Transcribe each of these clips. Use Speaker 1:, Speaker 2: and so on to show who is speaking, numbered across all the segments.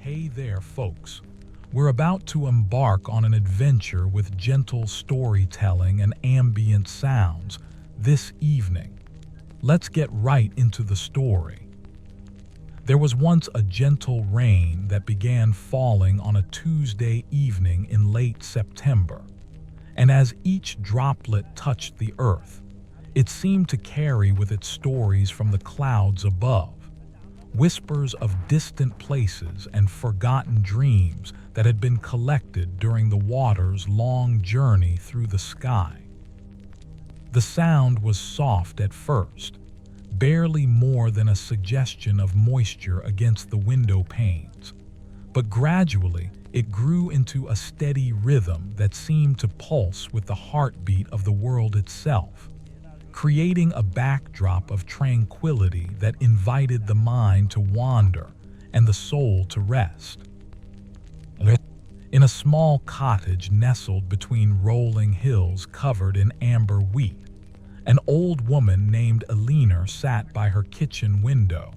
Speaker 1: Hey there, folks. We're about to embark on an adventure with gentle storytelling and ambient sounds this evening. Let's get right into the story. There was once a gentle rain that began falling on a Tuesday evening in late September, and as each droplet touched the earth, it seemed to carry with it stories from the clouds above. Whispers of distant places and forgotten dreams that had been collected during the water's long journey through the sky. The sound was soft at first, barely more than a suggestion of moisture against the window panes, but gradually it grew into a steady rhythm that seemed to pulse with the heartbeat of the world itself, creating a backdrop of tranquility that invited the mind to wander and the soul to rest. In a small cottage nestled between rolling hills covered in amber wheat, an old woman named Alina sat by her kitchen window,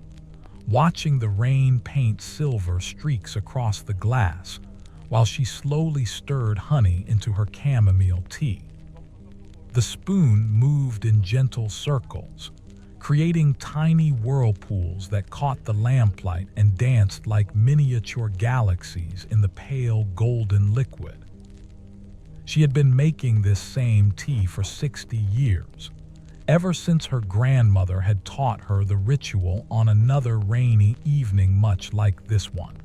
Speaker 1: watching the rain paint silver streaks across the glass while she slowly stirred honey into her chamomile tea. The spoon moved in gentle circles, creating tiny whirlpools that caught the lamplight and danced like miniature galaxies in the pale golden liquid. She had been making this same tea for 60 years, ever since her grandmother had taught her the ritual on another rainy evening much like this one,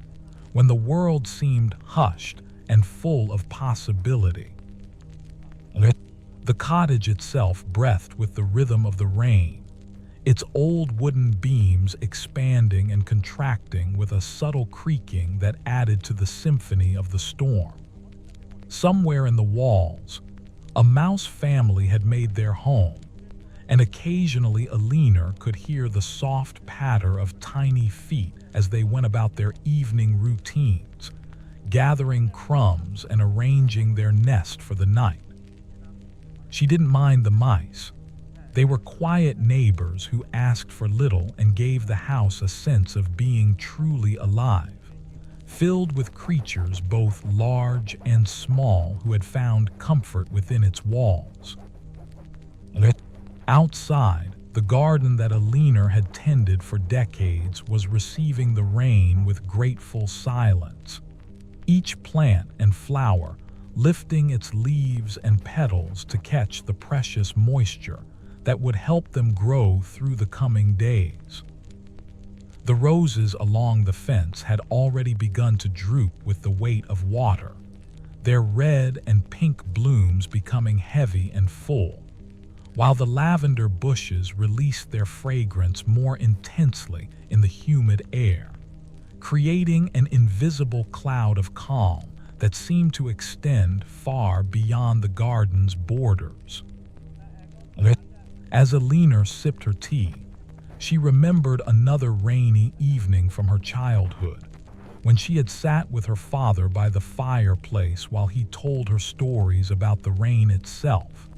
Speaker 1: when the world seemed hushed and full of possibility. The cottage itself breathed with the rhythm of the rain, its old wooden beams expanding and contracting with a subtle creaking that added to the symphony of the storm. Somewhere in the walls, a mouse family had made their home, and occasionally Alina could hear the soft patter of tiny feet as they went about their evening routines, gathering crumbs and arranging their nest for the night. She didn't mind the mice. They were quiet neighbors who asked for little and gave the house a sense of being truly alive, filled with creatures both large and small who had found comfort within its walls. Outside, the garden that Alina had tended for decades was receiving the rain with grateful silence. Each plant and flower lifting its leaves and petals to catch the precious moisture that would help them grow through the coming days. The roses along the fence had already begun to droop with the weight of water, their red and pink blooms becoming heavy and full, while the lavender bushes released their fragrance more intensely in the humid air, creating an invisible cloud of calm that seemed to extend far beyond the garden's borders. As Alina sipped her tea, she remembered another rainy evening from her childhood, when she had sat with her father by the fireplace while he told her stories about the rain itself,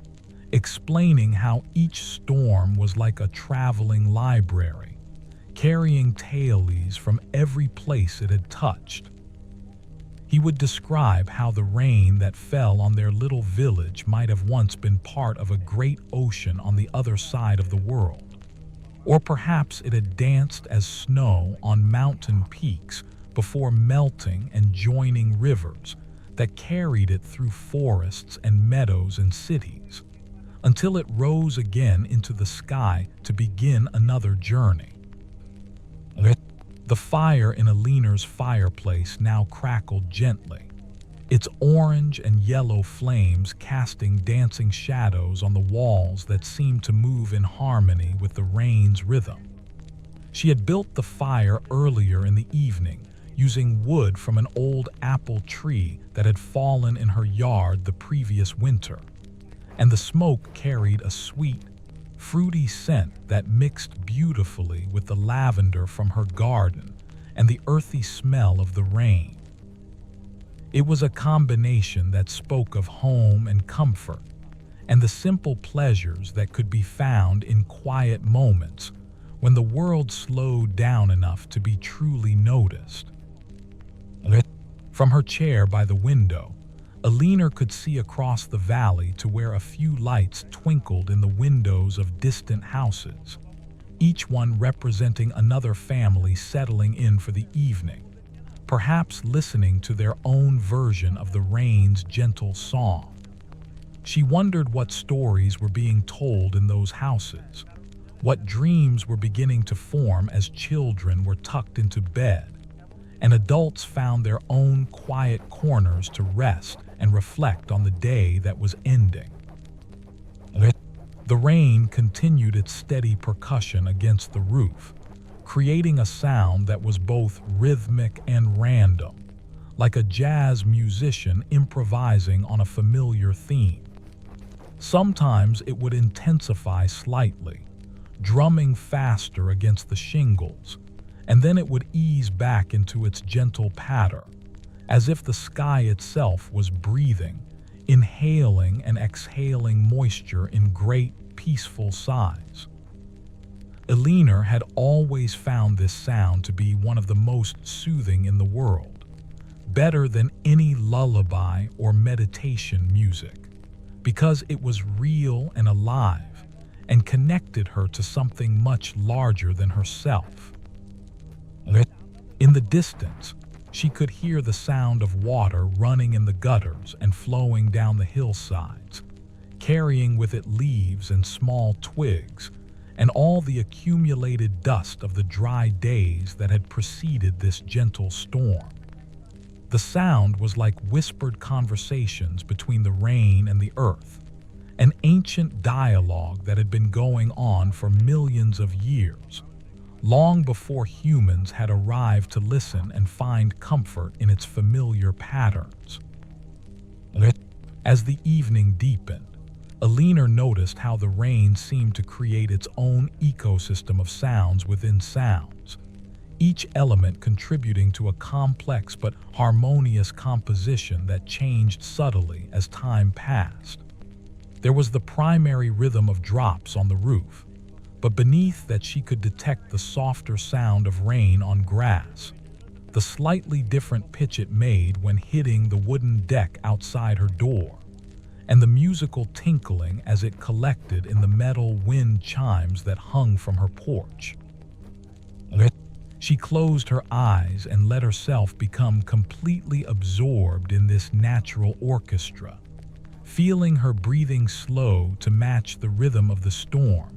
Speaker 1: explaining how each storm was like a traveling library, carrying tales from every place it had touched. He would describe how the rain that fell on their little village might have once been part of a great ocean on the other side of the world, or perhaps it had danced as snow on mountain peaks before melting and joining rivers that carried it through forests and meadows and cities, until it rose again into the sky to begin another journey. The fire in Alina's fireplace now crackled gently, its orange and yellow flames casting dancing shadows on the walls that seemed to move in harmony with the rain's rhythm. She had built the fire earlier in the evening using wood from an old apple tree that had fallen in her yard the previous winter, and the smoke carried a sweet, fruity scent that mixed beautifully with the lavender from her garden and the earthy smell of the rain. It was a combination that spoke of home and comfort, and the simple pleasures that could be found in quiet moments when the world slowed down enough to be truly noticed. From her chair by the window, Alina could see across the valley to where a few lights twinkled in the windows of distant houses, each one representing another family settling in for the evening, perhaps listening to their own version of the rain's gentle song. She wondered what stories were being told in those houses, what dreams were beginning to form as children were tucked into bed, and adults found their own quiet corners to rest and reflect on the day that was ending. The rain continued its steady percussion against the roof, creating a sound that was both rhythmic and random, like a jazz musician improvising on a familiar theme. Sometimes it would intensify slightly, drumming faster against the shingles, and then it would ease back into its gentle patter, as if the sky itself was breathing, inhaling and exhaling moisture in great, peaceful sighs. Alina had always found this sound to be one of the most soothing in the world, better than any lullaby or meditation music, because it was real and alive and connected her to something much larger than herself. In the distance, she could hear the sound of water running in the gutters and flowing down the hillsides, carrying with it leaves and small twigs, and all the accumulated dust of the dry days that had preceded this gentle storm. The sound was like whispered conversations between the rain and the earth, an ancient dialogue that had been going on for millions of years, long before humans had arrived to listen and find comfort in its familiar patterns. As the evening deepened, Alina noticed how the rain seemed to create its own ecosystem of sounds within sounds, each element contributing to a complex but harmonious composition that changed subtly as time passed. There was the primary rhythm of drops on the roof, but beneath that she could detect the softer sound of rain on grass, the slightly different pitch it made when hitting the wooden deck outside her door, and the musical tinkling as it collected in the metal wind chimes that hung from her porch. She closed her eyes and let herself become completely absorbed in this natural orchestra, feeling her breathing slow to match the rhythm of the storm,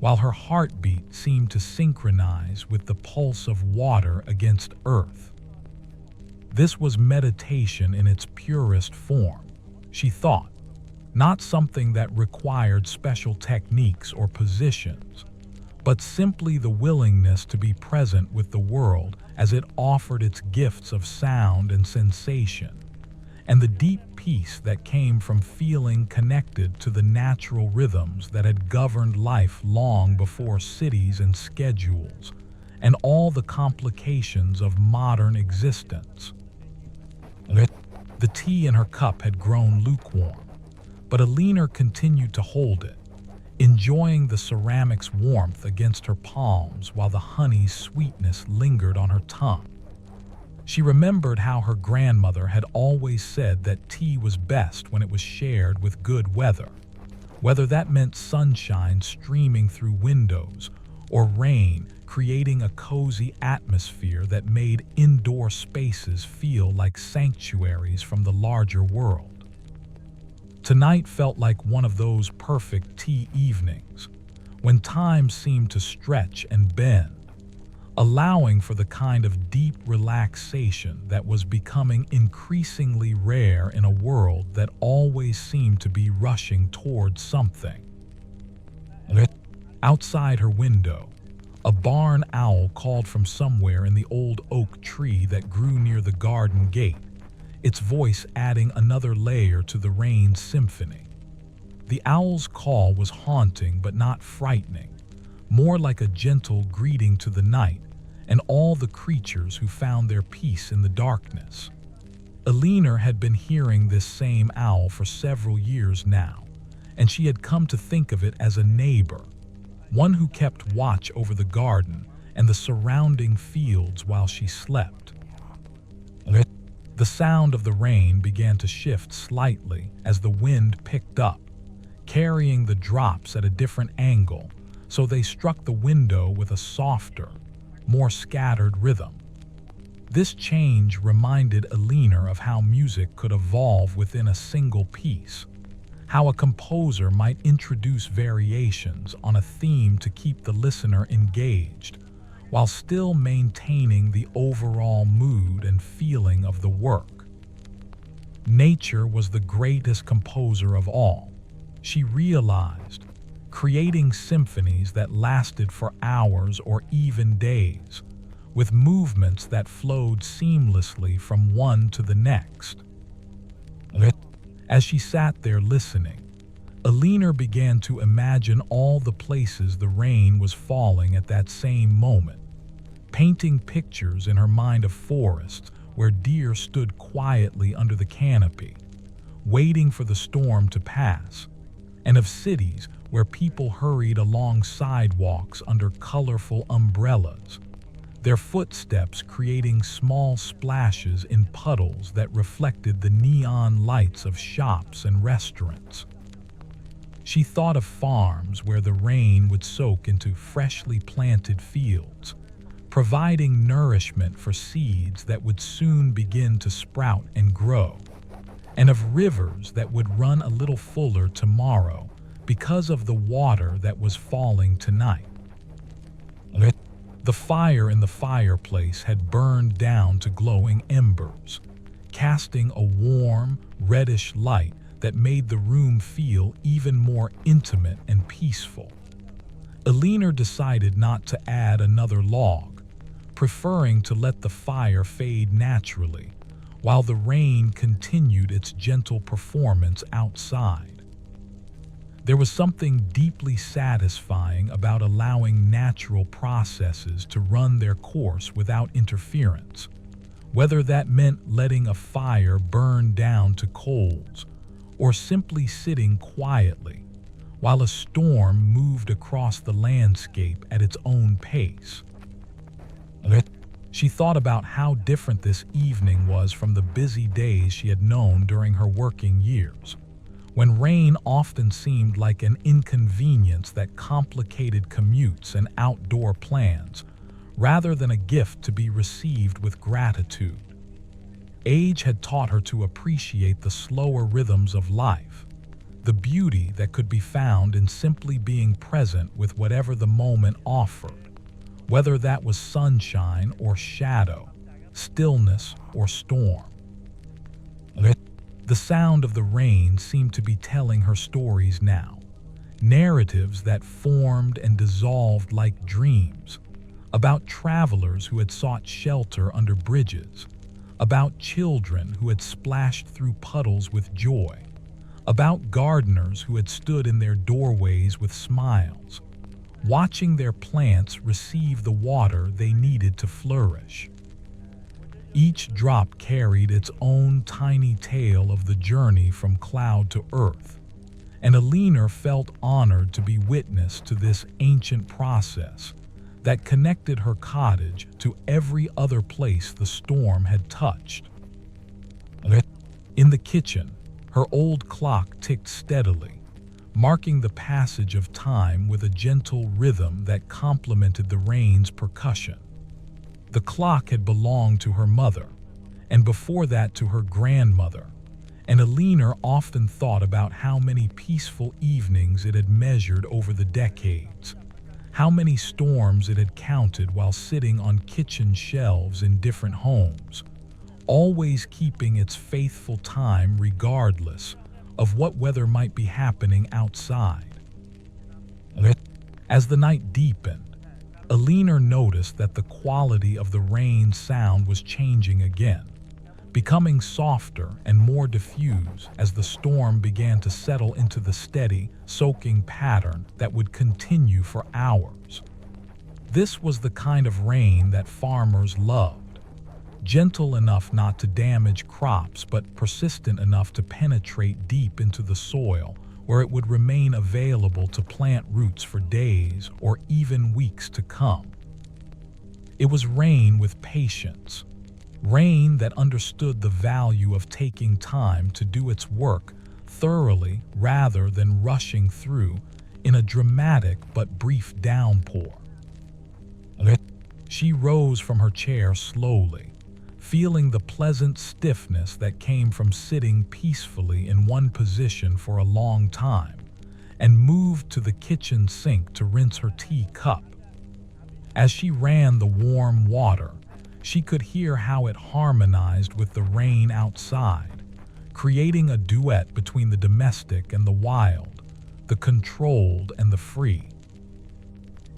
Speaker 1: while her heartbeat seemed to synchronize with the pulse of water against earth. This was meditation in its purest form, she thought, not something that required special techniques or positions, but simply the willingness to be present with the world as it offered its gifts of sound and sensation, and the deep peace that came from feeling connected to the natural rhythms that had governed life long before cities and schedules, and all the complications of modern existence. The tea in her cup had grown lukewarm, but Alina continued to hold it, enjoying the ceramic's warmth against her palms while the honey's sweetness lingered on her tongue. She remembered how her grandmother had always said that tea was best when it was shared with good weather, whether that meant sunshine streaming through windows or rain creating a cozy atmosphere that made indoor spaces feel like sanctuaries from the larger world. Tonight felt like one of those perfect tea evenings, when time seemed to stretch and bend, allowing for the kind of deep relaxation that was becoming increasingly rare in a world that always seemed to be rushing towards something. Outside her window, a barn owl called from somewhere in the old oak tree that grew near the garden gate, its voice adding another layer to the rain's symphony. The owl's call was haunting but not frightening, more like a gentle greeting to the night and all the creatures who found their peace in the darkness. Alina had been hearing this same owl for several years now, and she had come to think of it as a neighbor, one who kept watch over the garden and the surrounding fields while she slept. The sound of the rain began to shift slightly as the wind picked up, carrying the drops at a different angle, so they struck the window with a softer, more scattered rhythm. This change reminded Alina of how music could evolve within a single piece, how a composer might introduce variations on a theme to keep the listener engaged, while still maintaining the overall mood and feeling of the work. Nature was the greatest composer of all, she realized, creating symphonies that lasted for hours or even days, with movements that flowed seamlessly from one to the next. As she sat there listening, Alina began to imagine all the places the rain was falling at that same moment, painting pictures in her mind of forests where deer stood quietly under the canopy, waiting for the storm to pass, and of cities where people hurried along sidewalks under colorful umbrellas, their footsteps creating small splashes in puddles that reflected the neon lights of shops and restaurants. She thought of farms where the rain would soak into freshly planted fields, providing nourishment for seeds that would soon begin to sprout and grow, and of rivers that would run a little fuller tomorrow because of the water that was falling tonight. The fire in the fireplace had burned down to glowing embers, casting a warm, reddish light that made the room feel even more intimate and peaceful. Alina decided not to add another log, preferring to let the fire fade naturally, while the rain continued its gentle performance outside. There was something deeply satisfying about allowing natural processes to run their course without interference, whether that meant letting a fire burn down to coals or simply sitting quietly while a storm moved across the landscape at its own pace. She thought about how different this evening was from the busy days she had known during her working years, when rain often seemed like an inconvenience that complicated commutes and outdoor plans, rather than a gift to be received with gratitude. Age had taught her to appreciate the slower rhythms of life, the beauty that could be found in simply being present with whatever the moment offered, whether that was sunshine or shadow, stillness or storm. The sound of the rain seemed to be telling her stories now, narratives that formed and dissolved like dreams, about travelers who had sought shelter under bridges, about children who had splashed through puddles with joy, about gardeners who had stood in their doorways with smiles, watching their plants receive the water they needed to flourish. Each drop carried its own tiny tale of the journey from cloud to earth, and Alina felt honored to be witness to this ancient process that connected her cottage to every other place the storm had touched. In the kitchen, her old clock ticked steadily, marking the passage of time with a gentle rhythm that complemented the rain's percussion. The clock had belonged to her mother, and before that to her grandmother, and Alina often thought about how many peaceful evenings it had measured over the decades, how many storms it had counted while sitting on kitchen shelves in different homes, always keeping its faithful time regardless of what weather might be happening outside. As the night deepened, Alina noticed that the quality of the rain sound was changing again, becoming softer and more diffuse as the storm began to settle into the steady, soaking pattern that would continue for hours. This was the kind of rain that farmers loved, gentle enough not to damage crops but persistent enough to penetrate deep into the soil, where it would remain available to plant roots for days or even weeks to come. It was rain with patience, Rain that understood the value of taking time to do its work thoroughly rather than rushing through in a dramatic but brief downpour. She rose from her chair slowly, feeling the pleasant stiffness that came from sitting peacefully in one position for a long time, and moved to the kitchen sink to rinse her tea cup. As she ran the warm water, she could hear how it harmonized with the rain outside, creating a duet between the domestic and the wild, the controlled and the free.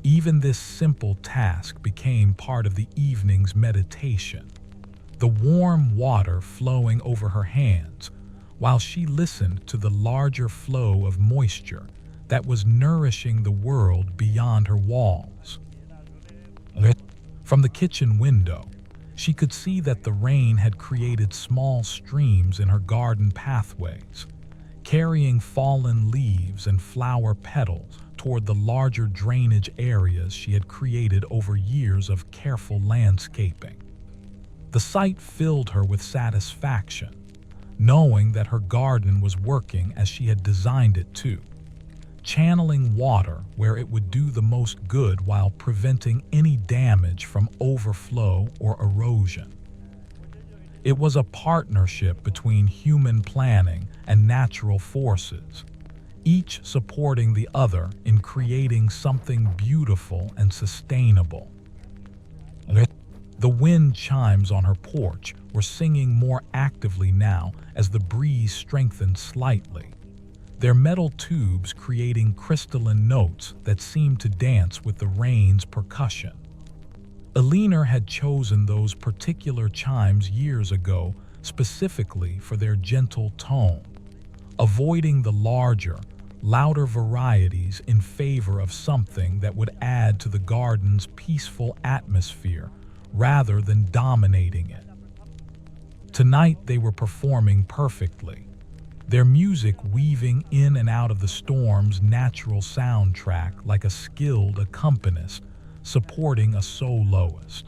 Speaker 1: Even this simple task became part of the evening's meditation, the warm water flowing over her hands while she listened to the larger flow of moisture that was nourishing the world beyond her walls. From the kitchen window, she could see that the rain had created small streams in her garden pathways, carrying fallen leaves and flower petals toward the larger drainage areas she had created over years of careful landscaping. The sight filled her with satisfaction, knowing that her garden was working as she had designed it to, channeling water where it would do the most good while preventing any damage from overflow or erosion. It was a partnership between human planning and natural forces, each supporting the other in creating something beautiful and sustainable. The wind chimes on her porch were singing more actively now as the breeze strengthened slightly, their metal tubes creating crystalline notes that seemed to dance with the rain's percussion. Alina had chosen those particular chimes years ago specifically for their gentle tone, avoiding the larger, louder varieties in favor of something that would add to the garden's peaceful atmosphere rather than dominating it. Tonight they were performing perfectly, their music weaving in and out of the storm's natural soundtrack like a skilled accompanist supporting a soloist.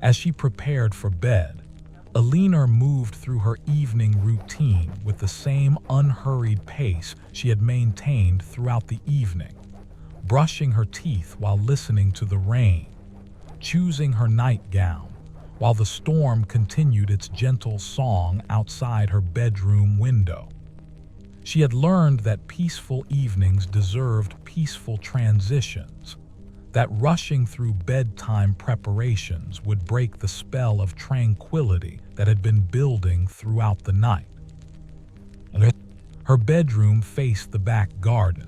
Speaker 1: As she prepared for bed, Alina moved through her evening routine with the same unhurried pace she had maintained throughout the evening, brushing her teeth while listening to the rain, choosing her nightgown, while the storm continued its gentle song outside her bedroom window. She had learned that peaceful evenings deserved peaceful transitions, that rushing through bedtime preparations would break the spell of tranquility that had been building throughout the night. Her bedroom faced the back garden,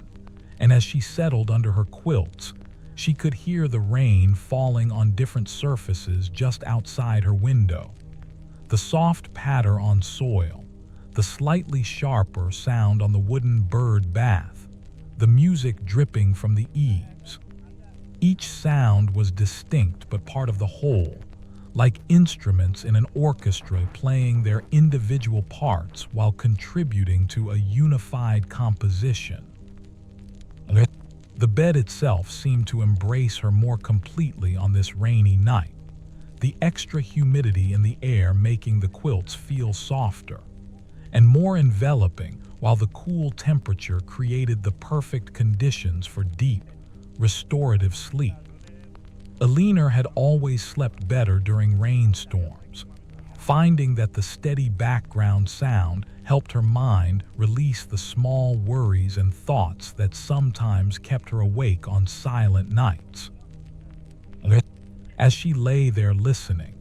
Speaker 1: and as she settled under her quilts, she could hear the rain falling on different surfaces just outside her window. The soft patter on soil, the slightly sharper sound on the wooden bird bath, the music dripping from the eaves. Each sound was distinct but part of the whole, like instruments in an orchestra playing their individual parts while contributing to a unified composition. The bed itself seemed to embrace her more completely on this rainy night, the extra humidity in the air making the quilts feel softer and more enveloping, while the cool temperature created the perfect conditions for deep, restorative sleep. Alina had always slept better during rainstorms, finding that the steady background sound helped her mind release the small worries and thoughts that sometimes kept her awake on silent nights. As she lay there listening,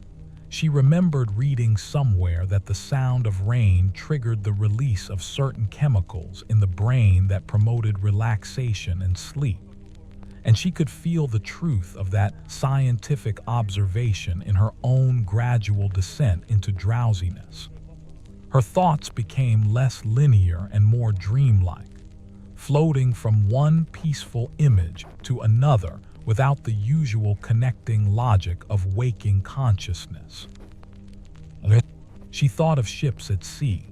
Speaker 1: she remembered reading somewhere that the sound of rain triggered the release of certain chemicals in the brain that promoted relaxation and sleep, and she could feel the truth of that scientific observation in her own gradual descent into drowsiness. Her thoughts became less linear and more dreamlike, floating from one peaceful image to another without the usual connecting logic of waking consciousness. She thought of ships at sea,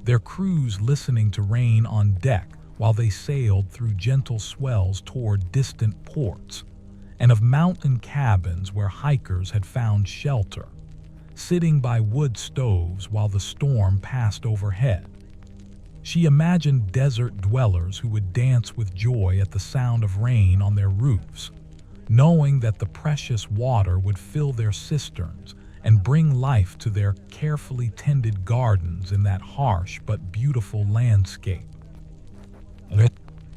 Speaker 1: their crews listening to rain on deck while they sailed through gentle swells toward distant ports, and of mountain cabins where hikers had found shelter, sitting by wood stoves while the storm passed overhead. She imagined desert dwellers who would dance with joy at the sound of rain on their roofs, knowing that the precious water would fill their cisterns and bring life to their carefully tended gardens in that harsh but beautiful landscape.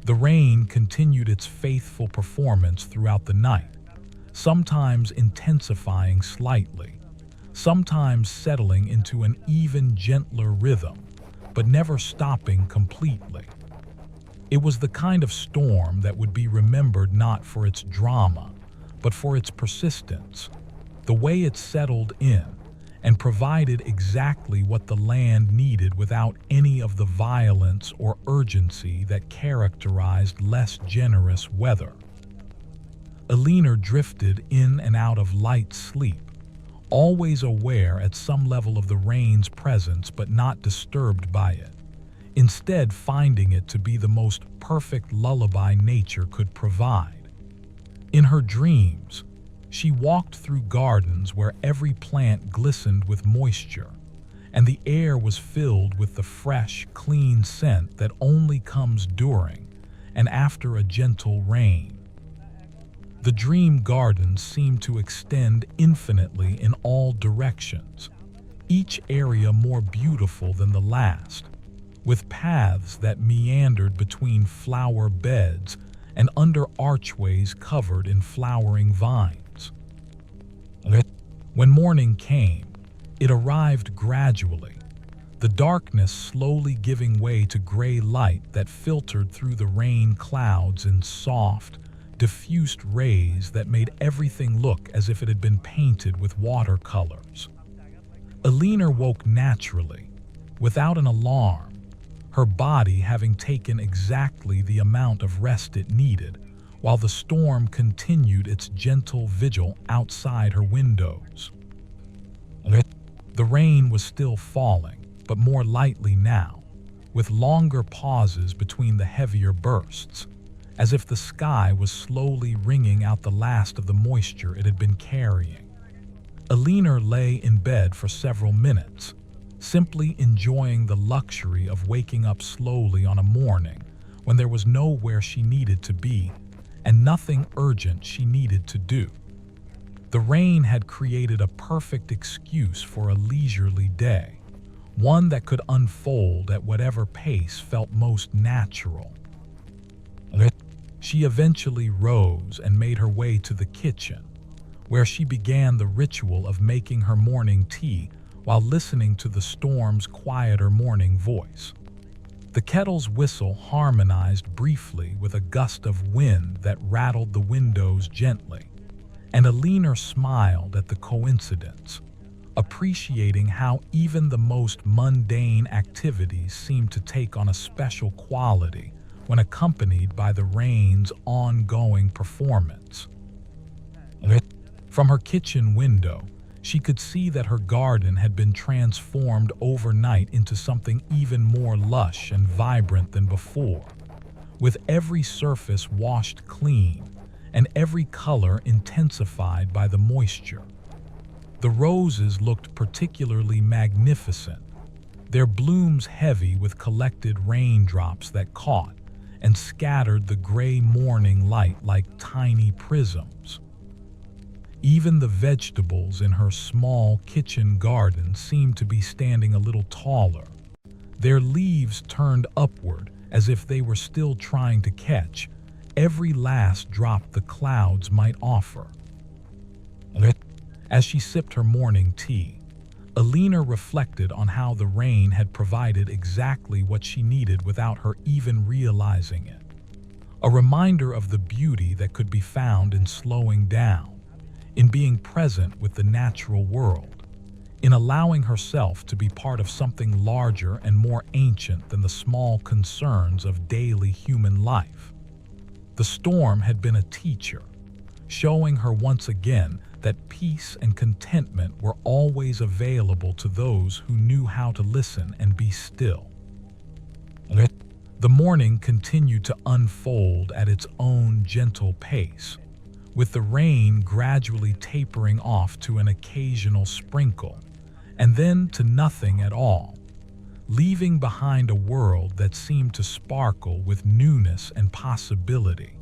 Speaker 1: The rain continued its faithful performance throughout the night, sometimes intensifying slightly, sometimes settling into an even gentler rhythm, but never stopping completely. It was the kind of storm that would be remembered not for its drama, but for its persistence, the way it settled in and provided exactly what the land needed without any of the violence or urgency that characterized less generous weather. Alina drifted in and out of light sleep, always aware at some level of the rain's presence but not disturbed by it, instead finding it to be the most perfect lullaby nature could provide. In her dreams, she walked through gardens where every plant glistened with moisture, and the air was filled with the fresh, clean scent that only comes during and after a gentle rain. The dream gardens seemed to extend infinitely in all directions, each area more beautiful than the last, with paths that meandered between flower beds and under archways covered in flowering vines. When morning came, it arrived gradually, the darkness slowly giving way to gray light that filtered through the rain clouds in soft, diffused rays that made everything look as if it had been painted with watercolors. Alina woke naturally, without an alarm, her body having taken exactly the amount of rest it needed, while the storm continued its gentle vigil outside her windows. The rain was still falling, but more lightly now, with longer pauses between the heavier bursts, as if the sky was slowly wringing out the last of the moisture it had been carrying. Alina lay in bed for several minutes, simply enjoying the luxury of waking up slowly on a morning when there was nowhere she needed to be and nothing urgent she needed to do. The rain had created a perfect excuse for a leisurely day, one that could unfold at whatever pace felt most natural. She eventually rose and made her way to the kitchen, where she began the ritual of making her morning tea while listening to the storm's quieter morning voice. The kettle's whistle harmonized briefly with a gust of wind that rattled the windows gently, and Alina smiled at the coincidence, appreciating how even the most mundane activities seemed to take on a special quality when accompanied by the rain's ongoing performance. From her kitchen window, she could see that her garden had been transformed overnight into something even more lush and vibrant than before, with every surface washed clean and every color intensified by the moisture. The roses looked particularly magnificent, their blooms heavy with collected raindrops that caught and scattered the gray morning light like tiny prisms. Even the vegetables in her small kitchen garden seemed to be standing a little taller, their leaves turned upward as if they were still trying to catch every last drop the clouds might offer. As she sipped her morning tea, Alina reflected on how the rain had provided exactly what she needed without her even realizing it. A reminder of the beauty that could be found in slowing down, in being present with the natural world, in allowing herself to be part of something larger and more ancient than the small concerns of daily human life. The storm had been a teacher, showing her once again that peace and contentment were always available to those who knew how to listen and be still. The morning continued to unfold at its own gentle pace, with the rain gradually tapering off to an occasional sprinkle, and then to nothing at all, leaving behind a world that seemed to sparkle with newness and possibility.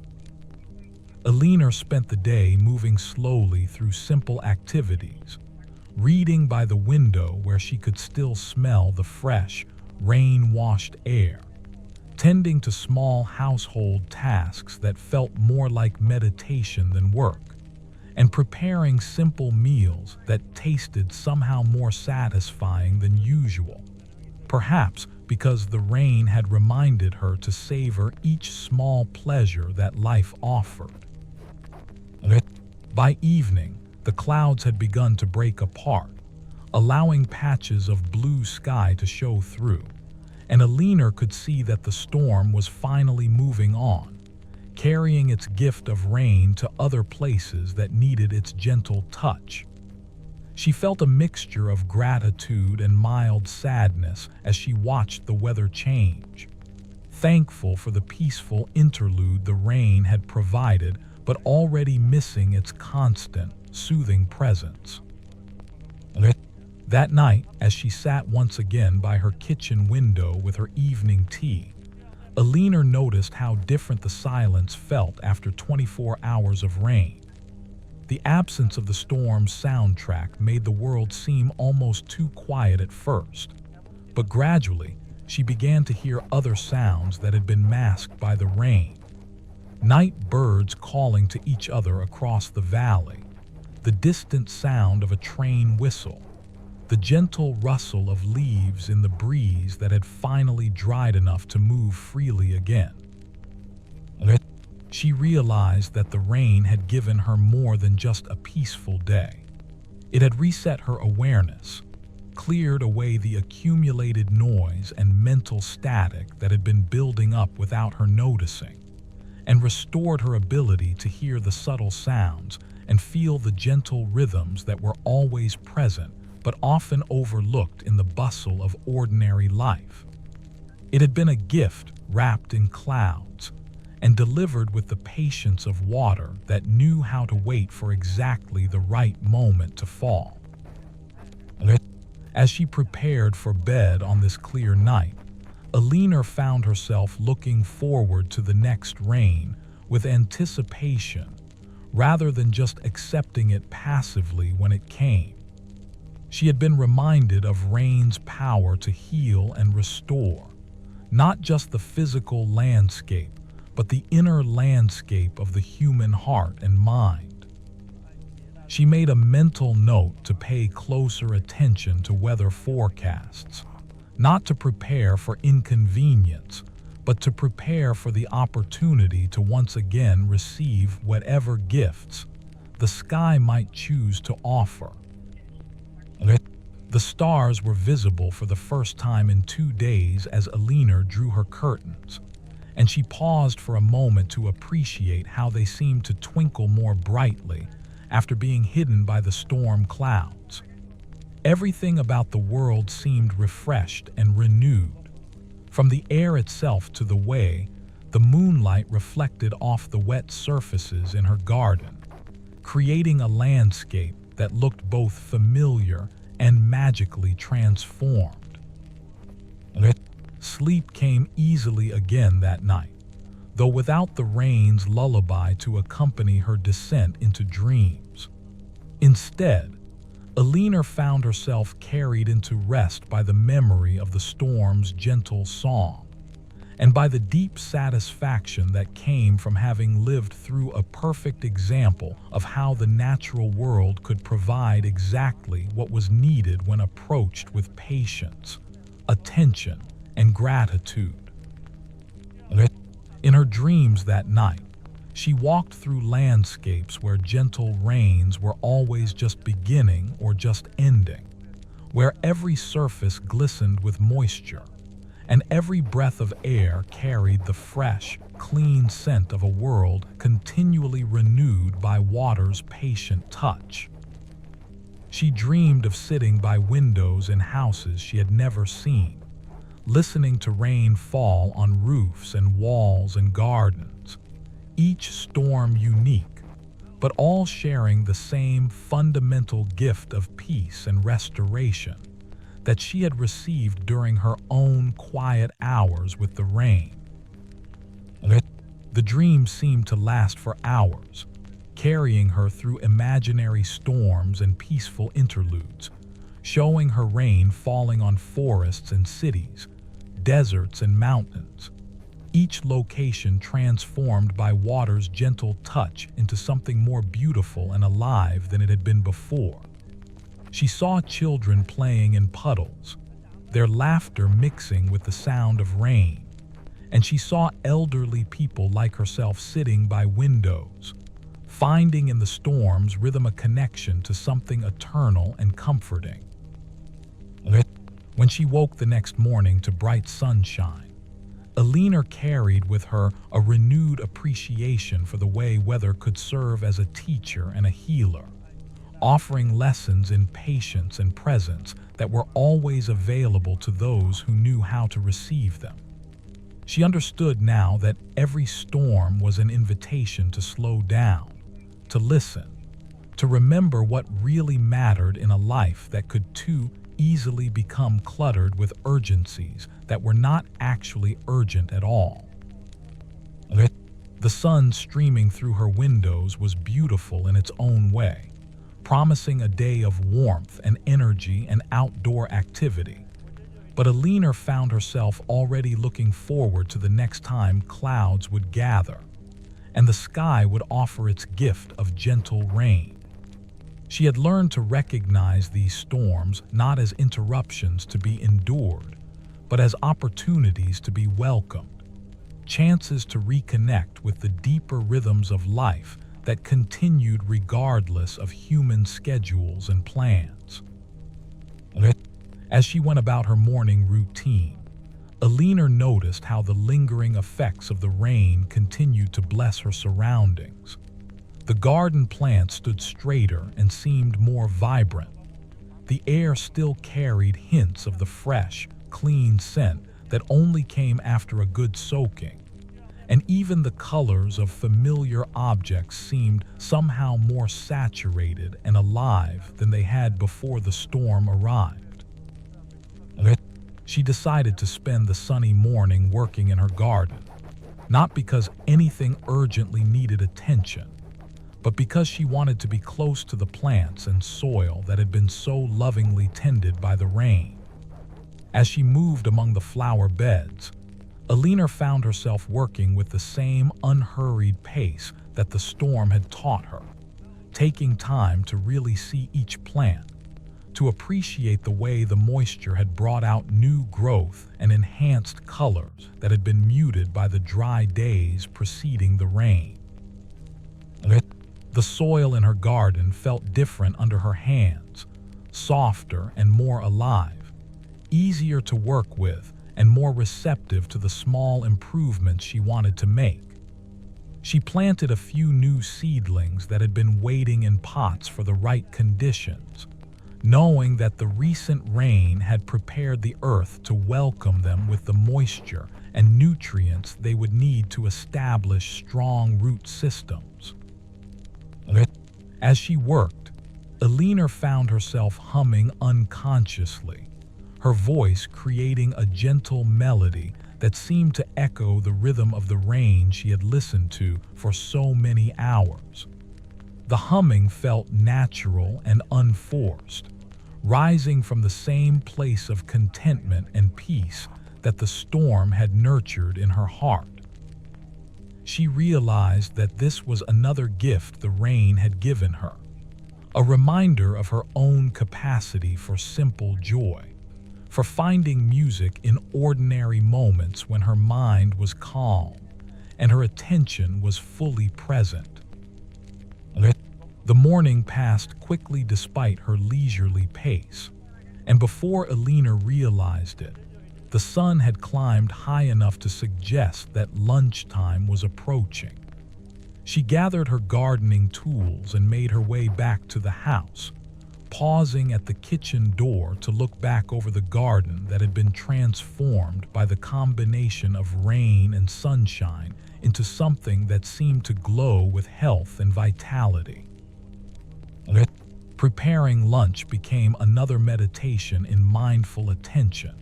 Speaker 1: Alina spent the day moving slowly through simple activities, reading by the window where she could still smell the fresh, rain-washed air, tending to small household tasks that felt more like meditation than work, and preparing simple meals that tasted somehow more satisfying than usual, perhaps because the rain had reminded her to savor each small pleasure that life offered. By evening, the clouds had begun to break apart, allowing patches of blue sky to show through, and Alina could see that the storm was finally moving on, carrying its gift of rain to other places that needed its gentle touch. She felt a mixture of gratitude and mild sadness as she watched the weather change, thankful for the peaceful interlude the rain had provided, but already missing its constant, soothing presence. That night, as she sat once again by her kitchen window with her evening tea, Alina noticed how different the silence felt after 24 hours of rain. The absence of the storm's soundtrack made the world seem almost too quiet at first, but gradually she began to hear other sounds that had been masked by the rain. Night birds calling to each other across the valley, the distant sound of a train whistle, the gentle rustle of leaves in the breeze that had finally dried enough to move freely again. She realized that the rain had given her more than just a peaceful day. It had reset her awareness, cleared away the accumulated noise and mental static that had been building up without her noticing, and restored her ability to hear the subtle sounds and feel the gentle rhythms that were always present but often overlooked in the bustle of ordinary life. It had been a gift wrapped in clouds and delivered with the patience of water that knew how to wait for exactly the right moment to fall. As she prepared for bed on this clear night, Alina found herself looking forward to the next rain with anticipation, rather than just accepting it passively when it came. She had been reminded of rain's power to heal and restore, not just the physical landscape, but the inner landscape of the human heart and mind. She made a mental note to pay closer attention to weather forecasts, not to prepare for inconvenience, but to prepare for the opportunity to once again receive whatever gifts the sky might choose to offer. The stars were visible for the first time in 2 days as Alina drew her curtains, and she paused for a moment to appreciate how they seemed to twinkle more brightly after being hidden by the storm clouds. Everything about the world seemed refreshed and renewed. From the air itself to the way the moonlight reflected off the wet surfaces in her garden, creating a landscape that looked both familiar and magically transformed. Sleep came easily again that night, though without the rain's lullaby to accompany her descent into dreams. Instead, Alina found herself carried into rest by the memory of the storm's gentle song, and by the deep satisfaction that came from having lived through a perfect example of how the natural world could provide exactly what was needed when approached with patience, attention, and gratitude. In her dreams that night, she walked through landscapes where gentle rains were always just beginning or just ending, where every surface glistened with moisture, and every breath of air carried the fresh, clean scent of a world continually renewed by water's patient touch. She dreamed of sitting by windows in houses she had never seen, listening to rain fall on roofs and walls and gardens, each storm unique, but all sharing the same fundamental gift of peace and restoration that she had received during her own quiet hours with the rain. The dream seemed to last for hours, carrying her through imaginary storms and peaceful interludes, showing her rain falling on forests and cities, deserts and mountains, each location transformed by water's gentle touch into something more beautiful and alive than it had been before. She saw children playing in puddles, their laughter mixing with the sound of rain, and she saw elderly people like herself sitting by windows, finding in the storm's rhythm a connection to something eternal and comforting. When she woke the next morning to bright sunshine, Alina carried with her a renewed appreciation for the way weather could serve as a teacher and a healer, offering lessons in patience and presence that were always available to those who knew how to receive them. She understood now that every storm was an invitation to slow down, to listen, to remember what really mattered in a life that could too easily become cluttered with urgencies that were not actually urgent at all. The sun streaming through her windows was beautiful in its own way, promising a day of warmth and energy and outdoor activity. But Alina found herself already looking forward to the next time clouds would gather, and the sky would offer its gift of gentle rain. She had learned to recognize these storms not as interruptions to be endured, but as opportunities to be welcomed, chances to reconnect with the deeper rhythms of life that continued regardless of human schedules and plans. As she went about her morning routine, Alina noticed how the lingering effects of the rain continued to bless her surroundings. The garden plants stood straighter and seemed more vibrant. The air still carried hints of the fresh, clean scent that only came after a good soaking, and even the colors of familiar objects seemed somehow more saturated and alive than they had before the storm arrived. She decided to spend the sunny morning working in her garden, not because anything urgently needed attention, but because she wanted to be close to the plants and soil that had been so lovingly tended by the rain. As she moved among the flower beds, Alina found herself working with the same unhurried pace that the storm had taught her, taking time to really see each plant, to appreciate the way the moisture had brought out new growth and enhanced colors that had been muted by the dry days preceding the rain. The soil in her garden felt different under her hands, softer and more alive, easier to work with and more receptive to the small improvements she wanted to make. She planted a few new seedlings that had been waiting in pots for the right conditions, knowing that the recent rain had prepared the earth to welcome them with the moisture and nutrients they would need to establish strong root systems. As she worked, Alina found herself humming unconsciously, her voice creating a gentle melody that seemed to echo the rhythm of the rain she had listened to for so many hours. The humming felt natural and unforced, rising from the same place of contentment and peace that the storm had nurtured in her heart. She realized that this was another gift the rain had given her, a reminder of her own capacity for simple joy, for finding music in ordinary moments when her mind was calm and her attention was fully present. The morning passed quickly despite her leisurely pace, and before Alina realized it, the sun had climbed high enough to suggest that lunchtime was approaching. She gathered her gardening tools and made her way back to the house, pausing at the kitchen door to look back over the garden that had been transformed by the combination of rain and sunshine into something that seemed to glow with health and vitality. Preparing lunch became another meditation in mindful attention,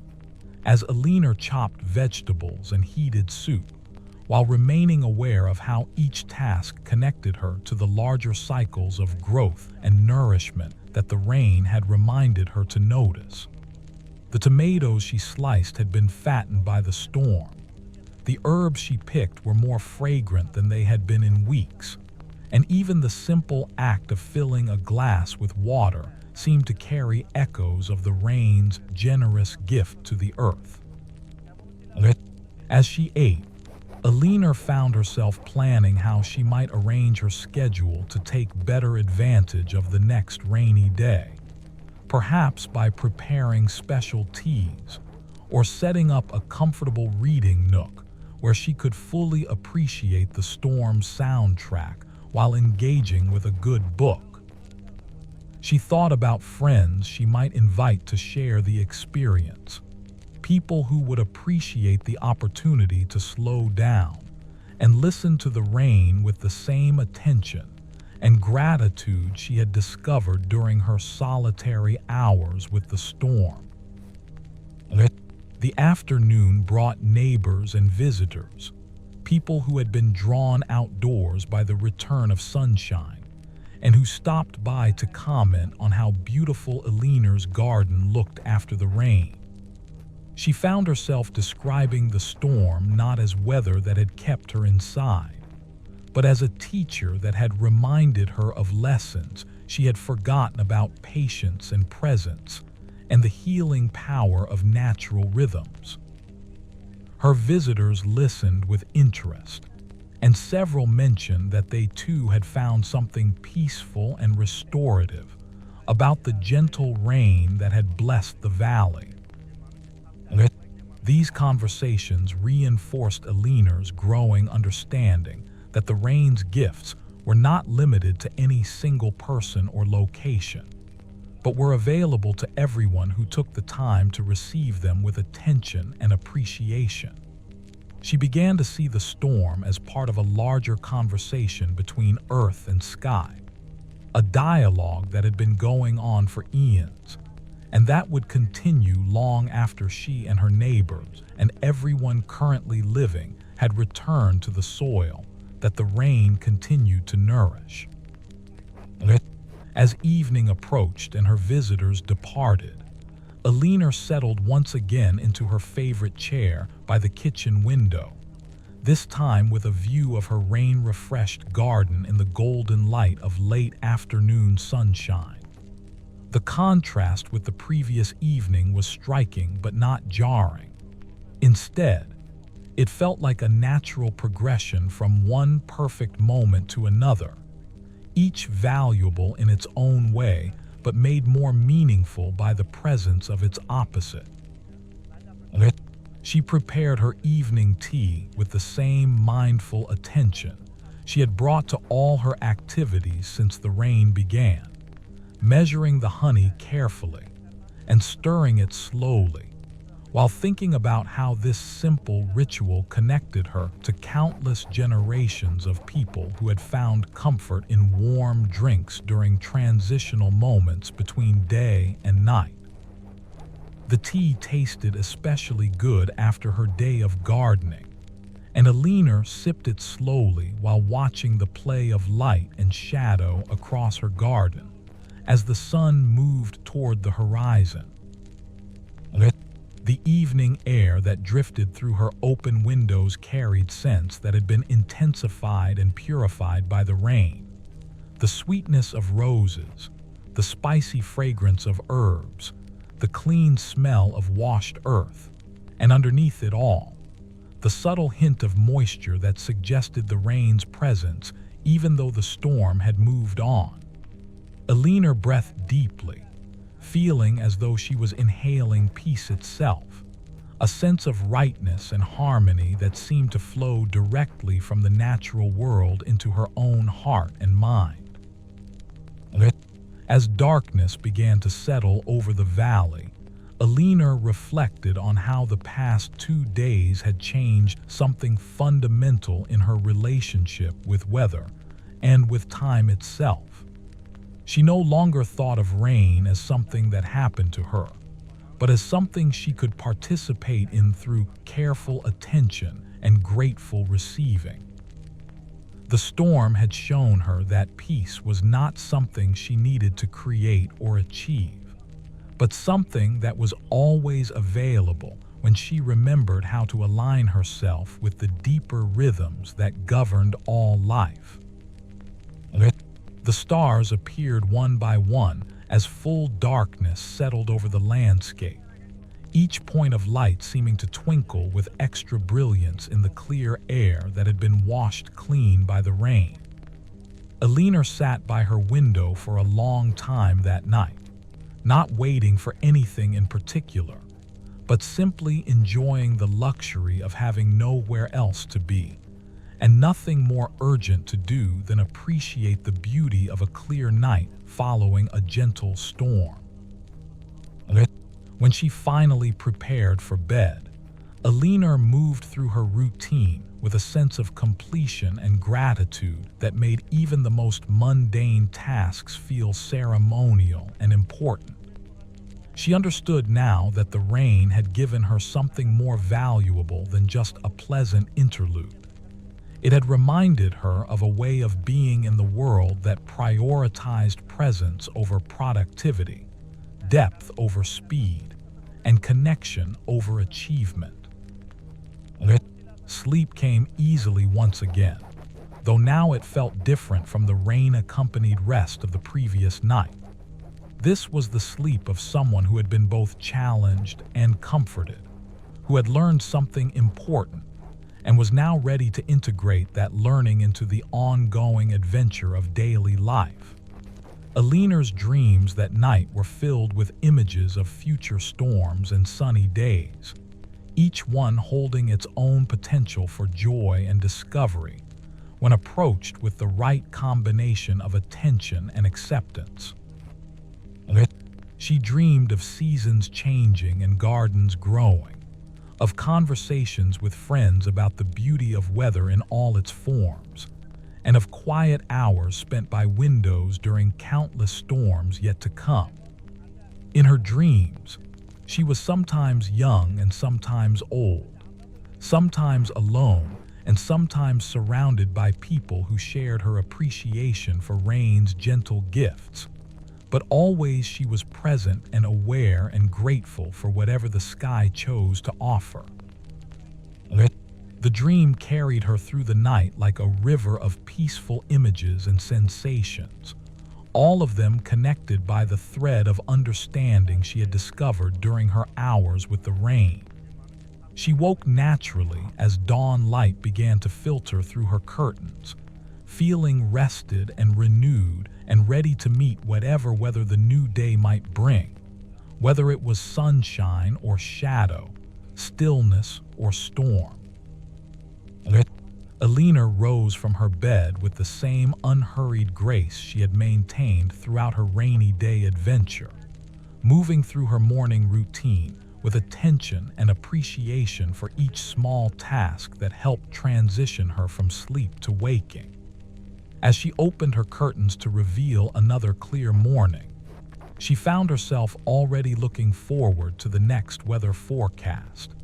Speaker 1: as Alina chopped vegetables and heated soup, while remaining aware of how each task connected her to the larger cycles of growth and nourishment that the rain had reminded her to notice. The tomatoes she sliced had been fattened by the storm. The herbs she picked were more fragrant than they had been in weeks, and even the simple act of filling a glass with water seemed to carry echoes of the rain's generous gift to the earth. As she ate, Alina found herself planning how she might arrange her schedule to take better advantage of the next rainy day, perhaps by preparing special teas or setting up a comfortable reading nook where she could fully appreciate the storm's soundtrack while engaging with a good book. She thought about friends she might invite to share the experience, people who would appreciate the opportunity to slow down and listen to the rain with the same attention and gratitude she had discovered during her solitary hours with the storm. The afternoon brought neighbors and visitors, people who had been drawn outdoors by the return of sunshine, and who stopped by to comment on how beautiful Alina's garden looked after the rain. She found herself describing the storm not as weather that had kept her inside, but as a teacher that had reminded her of lessons she had forgotten about patience and presence and the healing power of natural rhythms. Her visitors listened with interest, and several mentioned that they too had found something peaceful and restorative about the gentle rain that had blessed the valley. These conversations reinforced Alina's growing understanding that the rain's gifts were not limited to any single person or location, but were available to everyone who took the time to receive them with attention and appreciation. She began to see the storm as part of a larger conversation between earth and sky, a dialogue that had been going on for eons, and that would continue long after she and her neighbors and everyone currently living had returned to the soil that the rain continued to nourish. As evening approached and her visitors departed, Alina settled once again into her favorite chair by the kitchen window, this time with a view of her rain-refreshed garden in the golden light of late afternoon sunshine. The contrast with the previous evening was striking but not jarring. Instead, it felt like a natural progression from one perfect moment to another, each valuable in its own way but made more meaningful by the presence of its opposite. She prepared her evening tea with the same mindful attention she had brought to all her activities since the rain began, measuring the honey carefully and stirring it slowly, while thinking about how this simple ritual connected her to countless generations of people who had found comfort in warm drinks during transitional moments between day and night. The tea tasted especially good after her day of gardening, and Alina sipped it slowly while watching the play of light and shadow across her garden as the sun moved toward the horizon. The evening air that drifted through her open windows carried scents that had been intensified and purified by the rain. The sweetness of roses, the spicy fragrance of herbs, the clean smell of washed earth, and underneath it all, the subtle hint of moisture that suggested the rain's presence even though the storm had moved on. Alina breathed deeply, feeling as though she was inhaling peace itself, a sense of rightness and harmony that seemed to flow directly from the natural world into her own heart and mind. As darkness began to settle over the valley, Alina reflected on how the past 2 days had changed something fundamental in her relationship with weather and with time itself. She no longer thought of rain as something that happened to her, but as something she could participate in through careful attention and grateful receiving. The storm had shown her that peace was not something she needed to create or achieve, but something that was always available when she remembered how to align herself with the deeper rhythms that governed all life. The stars appeared one by one as full darkness settled over the landscape, each point of light seeming to twinkle with extra brilliance in the clear air that had been washed clean by the rain. Alina sat by her window for a long time that night, not waiting for anything in particular, but simply enjoying the luxury of having nowhere else to be, and nothing more urgent to do than appreciate the beauty of a clear night following a gentle storm. When she finally prepared for bed, Alina moved through her routine with a sense of completion and gratitude that made even the most mundane tasks feel ceremonial and important. She understood now that the rain had given her something more valuable than just a pleasant interlude. It had reminded her of a way of being in the world that prioritized presence over productivity, depth over speed, and connection over achievement. Sleep came easily once again, though now it felt different from the rain-accompanied rest of the previous night. This was the sleep of someone who had been both challenged and comforted, who had learned something important, and was now ready to integrate that learning into the ongoing adventure of daily life. Alina's dreams that night were filled with images of future storms and sunny days, each one holding its own potential for joy and discovery when approached with the right combination of attention and acceptance. She dreamed of seasons changing and gardens growing, of conversations with friends about the beauty of weather in all its forms, and of quiet hours spent by windows during countless storms yet to come. In her dreams, she was sometimes young and sometimes old, sometimes alone and sometimes surrounded by people who shared her appreciation for rain's gentle gifts. But always she was present and aware and grateful for whatever the sky chose to offer. The dream carried her through the night like a river of peaceful images and sensations, all of them connected by the thread of understanding she had discovered during her hours with the rain. She woke naturally as dawn light began to filter through her curtains, feeling rested and renewed and ready to meet whatever weather the new day might bring, whether it was sunshine or shadow, stillness or storm. Alina rose from her bed with the same unhurried grace she had maintained throughout her rainy day adventure, moving through her morning routine with attention and appreciation for each small task that helped transition her from sleep to waking. As she opened her curtains to reveal another clear morning, she found herself already looking forward to the next weather forecast,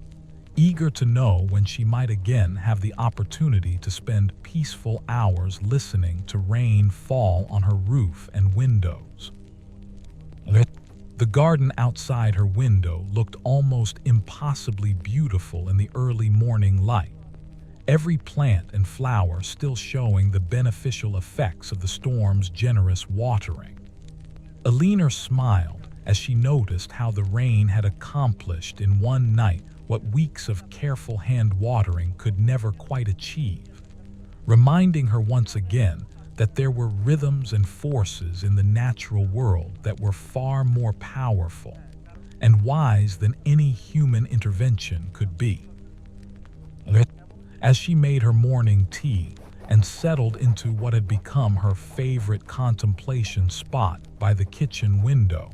Speaker 1: eager to know when she might again have the opportunity to spend peaceful hours listening to rain fall on her roof and windows. The garden outside her window looked almost impossibly beautiful in the early morning light, every plant and flower still showing the beneficial effects of the storm's generous watering. Alina smiled as she noticed how the rain had accomplished in one night what weeks of careful hand watering could never quite achieve, reminding her once again that there were rhythms and forces in the natural world that were far more powerful and wise than any human intervention could be. As she made her morning tea and settled into what had become her favorite contemplation spot by the kitchen window,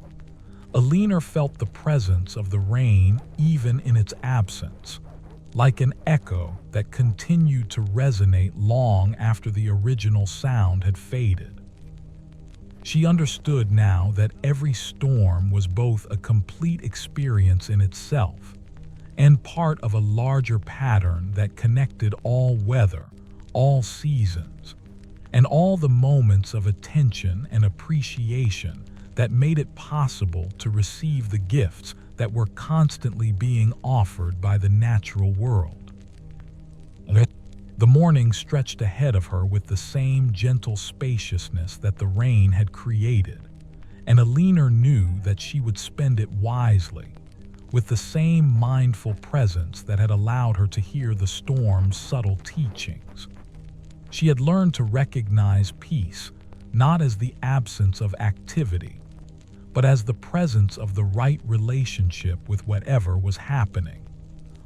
Speaker 1: Alina felt the presence of the rain even in its absence, like an echo that continued to resonate long after the original sound had faded. She understood now that every storm was both a complete experience in itself and part of a larger pattern that connected all weather, all seasons, and all the moments of attention and appreciation that made it possible to receive the gifts that were constantly being offered by the natural world. The morning stretched ahead of her with the same gentle spaciousness that the rain had created, and Alina knew that she would spend it wisely, with the same mindful presence that had allowed her to hear the storm's subtle teachings. She had learned to recognize peace not as the absence of activity, but as the presence of the right relationship with whatever was happening,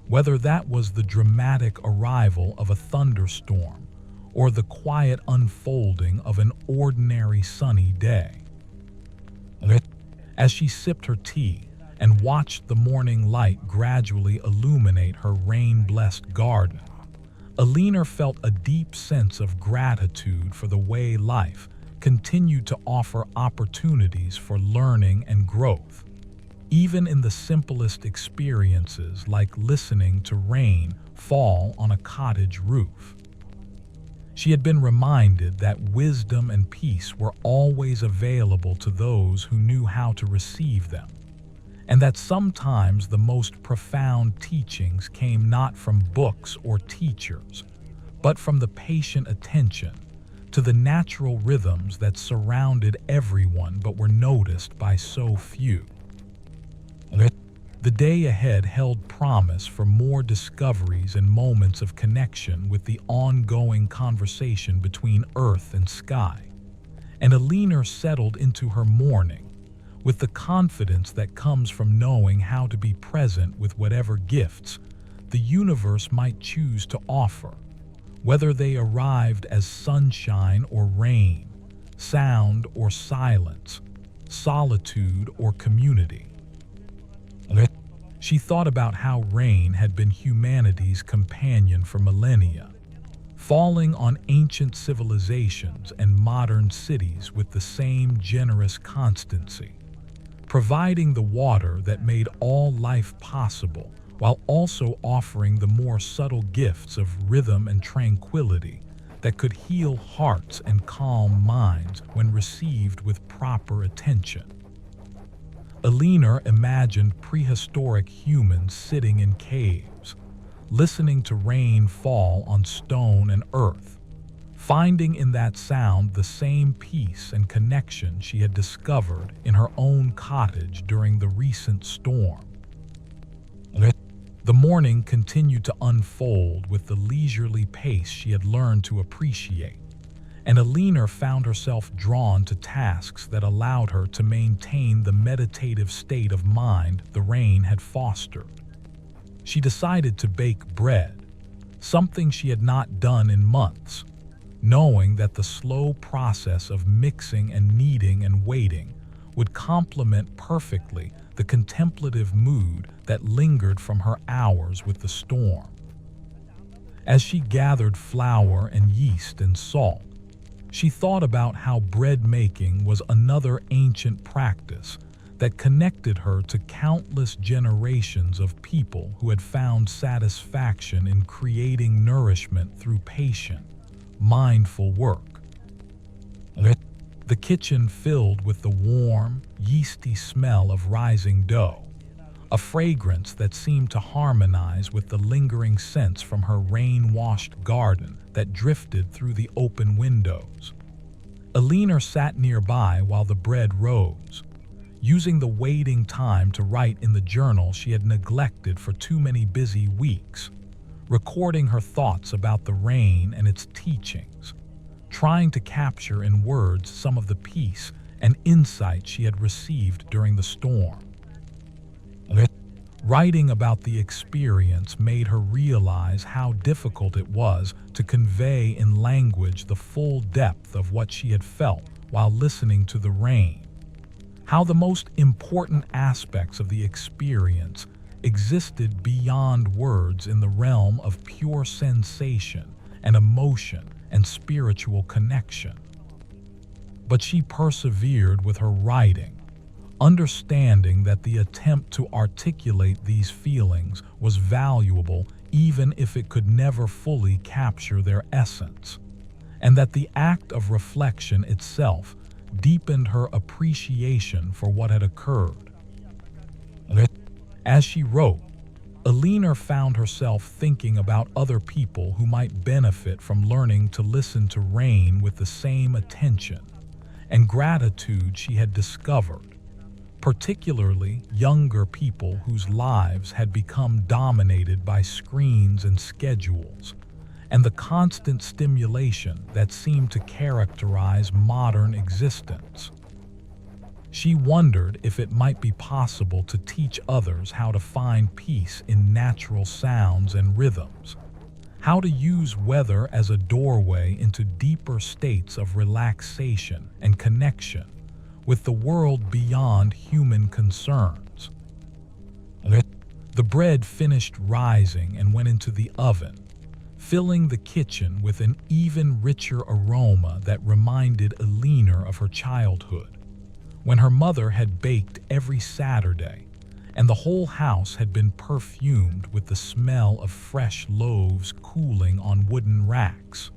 Speaker 1: whether that was the dramatic arrival of a thunderstorm or the quiet unfolding of an ordinary sunny day. As she sipped her tea and watched the morning light gradually illuminate her rain-blessed garden, Alina felt a deep sense of gratitude for the way life continued to offer opportunities for learning and growth, even in the simplest experiences like listening to rain fall on a cottage roof. She had been reminded that wisdom and peace were always available to those who knew how to receive them, and that sometimes the most profound teachings came not from books or teachers, but from the patient attention to the natural rhythms that surrounded everyone but were noticed by so few. The day ahead held promise for more discoveries and moments of connection with the ongoing conversation between earth and sky, and Alina settled into her morning with the confidence that comes from knowing how to be present with whatever gifts the universe might choose to offer, whether they arrived as sunshine or rain, sound or silence, solitude or community. She thought about how rain had been humanity's companion for millennia, falling on ancient civilizations and modern cities with the same generous constancy, providing the water that made all life possible while also offering the more subtle gifts of rhythm and tranquility that could heal hearts and calm minds when received with proper attention. Alina imagined prehistoric humans sitting in caves, listening to rain fall on stone and earth, finding in that sound the same peace and connection she had discovered in her own cottage during the recent storm. The morning continued to unfold with the leisurely pace she had learned to appreciate, and Alina found herself drawn to tasks that allowed her to maintain the meditative state of mind the rain had fostered. She decided to bake bread, something she had not done in months, knowing that the slow process of mixing and kneading and waiting would complement perfectly the contemplative mood that lingered from her hours with the storm. As she gathered flour and yeast and salt, she thought about how bread making was another ancient practice that connected her to countless generations of people who had found satisfaction in creating nourishment through patient, mindful work. The kitchen filled with the warm, yeasty smell of rising dough, a fragrance that seemed to harmonize with the lingering scents from her rain-washed garden that drifted through the open windows. Alina sat nearby while the bread rose, using the waiting time to write in the journal she had neglected for too many busy weeks, recording her thoughts about the rain and its teachings, trying to capture in words some of the peace and insight she had received during the storm. Writing about the experience made her realize how difficult it was to convey in language the full depth of what she had felt while listening to the rain. how the most important aspects of the experience existed beyond words in the realm of pure sensation and emotion and spiritual connection. But she persevered with her writing, understanding that the attempt to articulate these feelings was valuable even if it could never fully capture their essence, and that the act of reflection itself deepened her appreciation for what had occurred. As she wrote, Alina found herself thinking about other people who might benefit from learning to listen to rain with the same attention and gratitude she had discovered, particularly younger people whose lives had become dominated by screens and schedules, and the constant stimulation that seemed to characterize modern existence. She wondered if it might be possible to teach others how to find peace in natural sounds and rhythms, how to use weather as a doorway into deeper states of relaxation and connection with the world beyond human concerns. The bread finished rising and went into the oven, filling the kitchen with an even richer aroma that reminded Alina of her childhood, when her mother had baked every Saturday, and the whole house had been perfumed with the smell of fresh loaves cooling on wooden racks.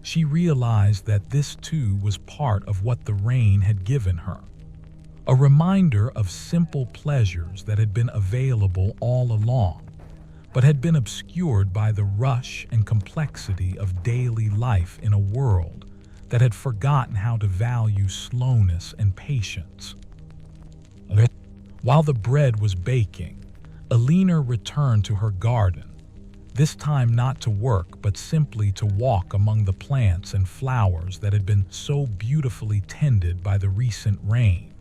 Speaker 1: She realized that this too was part of what the rain had given her, a reminder of simple pleasures that had been available all along, but had been obscured by the rush and complexity of daily life in a world that had forgotten how to value slowness and patience. While the bread was baking, Alina returned to her garden, this time not to work but simply to walk among the plants and flowers that had been so beautifully tended by the recent rain.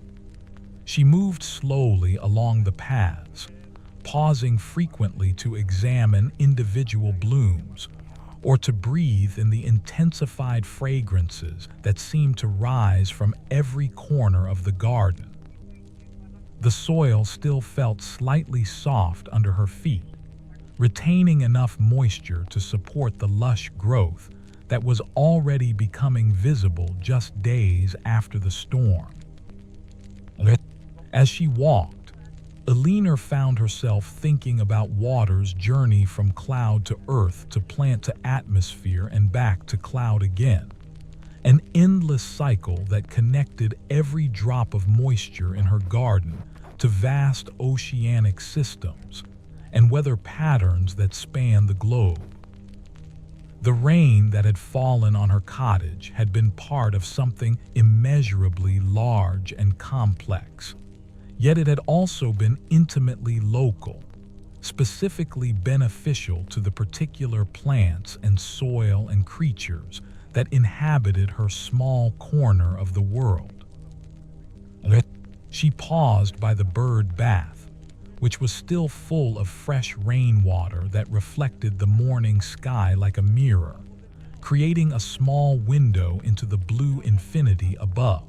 Speaker 1: She moved slowly along the paths, pausing frequently to examine individual blooms or to breathe in the intensified fragrances that seemed to rise from every corner of the garden. The soil still felt slightly soft under her feet, retaining enough moisture to support the lush growth that was already becoming visible just days after the storm. As she walked, Alina found herself thinking about water's journey from cloud to earth to plant to atmosphere and back to cloud again, an endless cycle that connected every drop of moisture in her garden to vast oceanic systems and weather patterns that span the globe. The rain that had fallen on her cottage had been part of something immeasurably large and complex. Yet it had also been intimately local, specifically beneficial to the particular plants and soil and creatures that inhabited her small corner of the world. She paused by the bird bath, which was still full of fresh rainwater that reflected the morning sky like a mirror, creating a small window into the blue infinity above.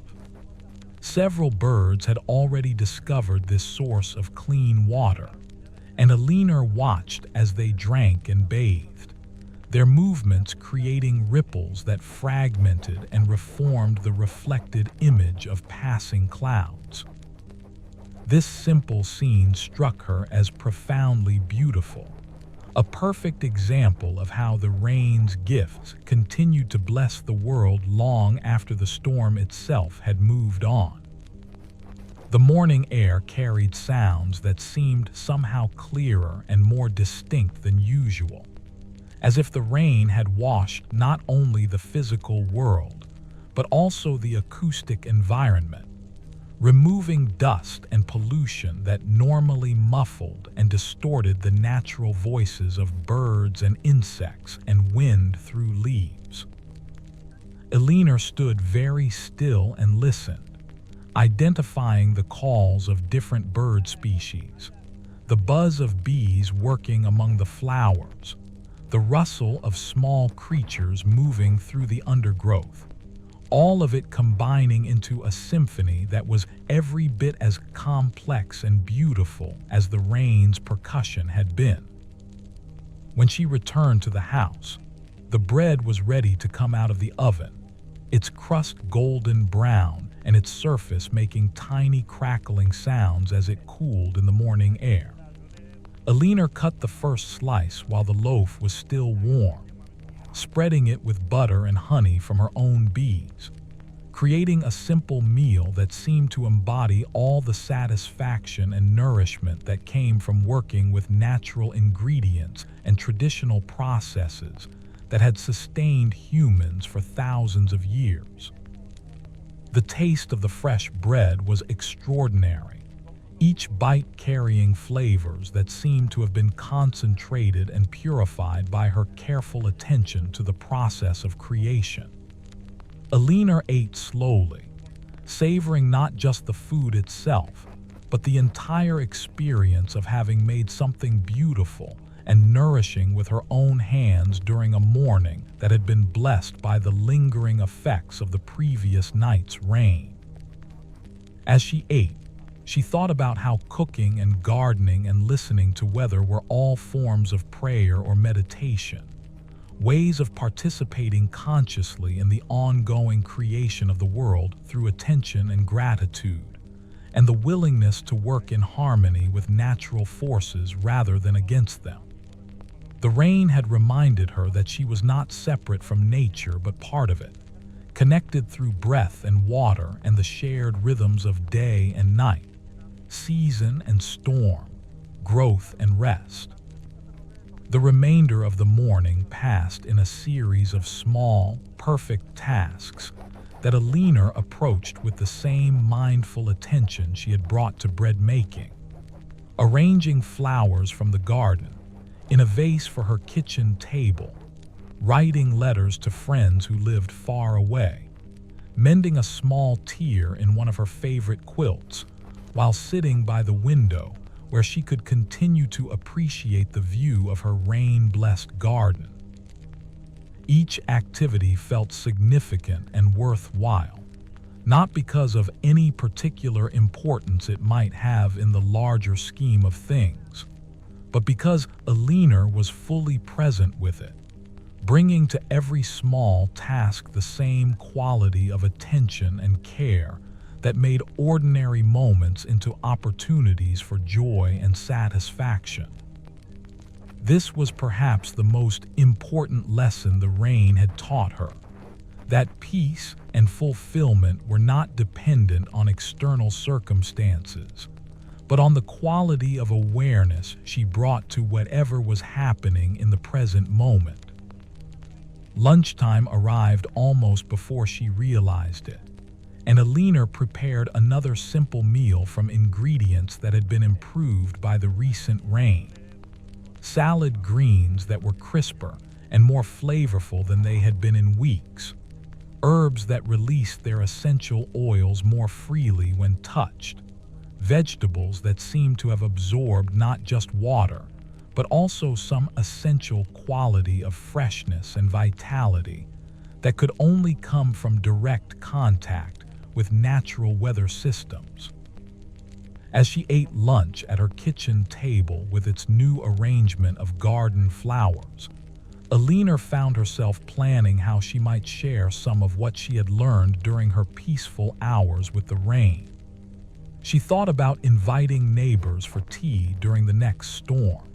Speaker 1: Several birds had already discovered this source of clean water, and Alina watched as they drank and bathed, their movements creating ripples that fragmented and reformed the reflected image of passing clouds. This simple scene struck her as profoundly beautiful, a perfect example of how the rain's gifts continued to bless the world long after the storm itself had moved on. The morning air carried sounds that seemed somehow clearer and more distinct than usual, as if the rain had washed not only the physical world, but also the acoustic environment, removing dust and pollution that normally muffled and distorted the natural voices of birds and insects and wind through leaves. Alina stood very still and listened, identifying the calls of different bird species, the buzz of bees working among the flowers, the rustle of small creatures moving through the undergrowth, all of it combining into a symphony that was every bit as complex and beautiful as the rain's percussion had been. When she returned to the house, the bread was ready to come out of the oven, its crust golden brown and its surface making tiny crackling sounds as it cooled in the morning air. Alina cut the first slice while the loaf was still warm, spreading it with butter and honey from her own bees, creating a simple meal that seemed to embody all the satisfaction and nourishment that came from working with natural ingredients and traditional processes that had sustained humans for thousands of years. The taste of the fresh bread was extraordinary, each bite carrying flavors that seemed to have been concentrated and purified by her careful attention to the process of creation. Alina ate slowly, savoring not just the food itself, but the entire experience of having made something beautiful and nourishing with her own hands during a morning that had been blessed by the lingering effects of the previous night's rain. As she ate, she thought about how cooking and gardening and listening to weather were all forms of prayer or meditation, ways of participating consciously in the ongoing creation of the world through attention and gratitude, and the willingness to work in harmony with natural forces rather than against them. The rain had reminded her that she was not separate from nature but part of it, connected through breath and water and the shared rhythms of day and night, season and storm, growth and rest. The remainder of the morning passed in a series of small, perfect tasks that Alina approached with the same mindful attention she had brought to bread making. Arranging flowers from the garden in a vase for her kitchen table, writing letters to friends who lived far away, mending a small tear in one of her favorite quilts, while sitting by the window where she could continue to appreciate the view of her rain-blessed garden. Each activity felt significant and worthwhile, not because of any particular importance it might have in the larger scheme of things, but because Alina was fully present with it, bringing to every small task the same quality of attention and care that made ordinary moments into opportunities for joy and satisfaction. This was perhaps the most important lesson the rain had taught her, that peace and fulfillment were not dependent on external circumstances, but on the quality of awareness she brought to whatever was happening in the present moment. Lunchtime arrived almost before she realized it, and Alina prepared another simple meal from ingredients that had been improved by the recent rain. Salad greens that were crisper and more flavorful than they had been in weeks, herbs that released their essential oils more freely when touched, vegetables that seemed to have absorbed not just water, but also some essential quality of freshness and vitality that could only come from direct contact with natural weather systems. As she ate lunch at her kitchen table with its new arrangement of garden flowers, Alina found herself planning how she might share some of what she had learned during her peaceful hours with the rain. She thought about inviting neighbors for tea during the next storm,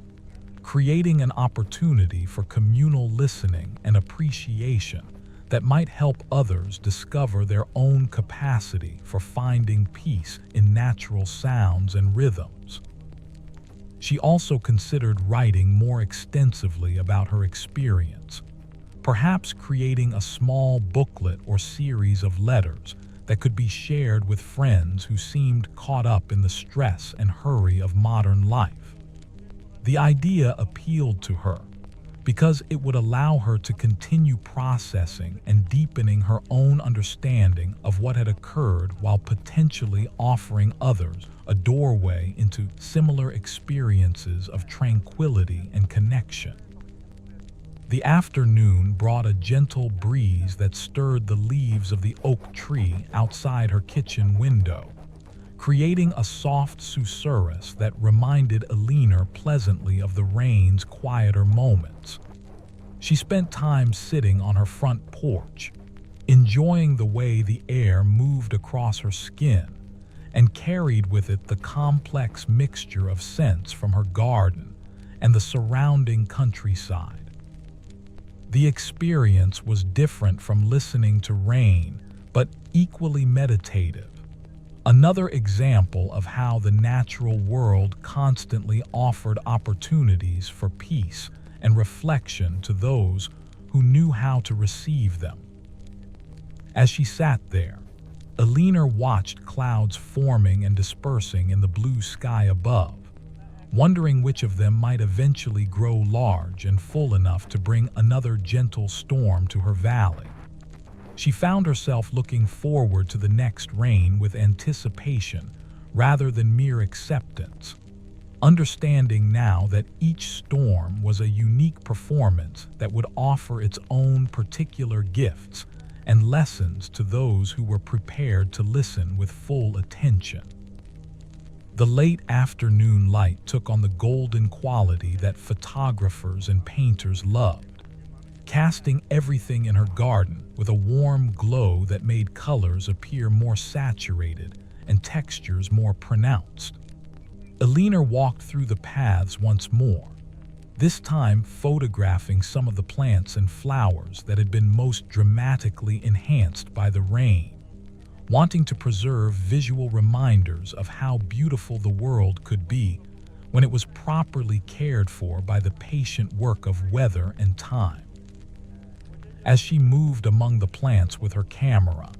Speaker 1: creating an opportunity for communal listening and appreciation that might help others discover their own capacity for finding peace in natural sounds and rhythms. She also considered writing more extensively about her experience, perhaps creating a small booklet or series of letters that could be shared with friends who seemed caught up in the stress and hurry of modern life. The idea appealed to her because it would allow her to continue processing and deepening her own understanding of what had occurred while potentially offering others a doorway into similar experiences of tranquility and connection. The afternoon brought a gentle breeze that stirred the leaves of the oak tree outside her kitchen window, creating a soft susurrus that reminded Alina pleasantly of the rain's quieter moments. She spent time sitting on her front porch, enjoying the way the air moved across her skin and carried with it the complex mixture of scents from her garden and the surrounding countryside. The experience was different from listening to rain, but equally meditative. Another example of how the natural world constantly offered opportunities for peace and reflection to those who knew how to receive them. As she sat there, Alina watched clouds forming and dispersing in the blue sky above, wondering which of them might eventually grow large and full enough to bring another gentle storm to her valley. She found herself looking forward to the next rain with anticipation rather than mere acceptance, understanding now that each storm was a unique performance that would offer its own particular gifts and lessons to those who were prepared to listen with full attention. The late afternoon light took on the golden quality that photographers and painters loved, casting everything in her garden with a warm glow that made colors appear more saturated and textures more pronounced. Alina walked through the paths once more, this time photographing some of the plants and flowers that had been most dramatically enhanced by the rain, wanting to preserve visual reminders of how beautiful the world could be when it was properly cared for by the patient work of weather and time. As she moved among the plants with her camera,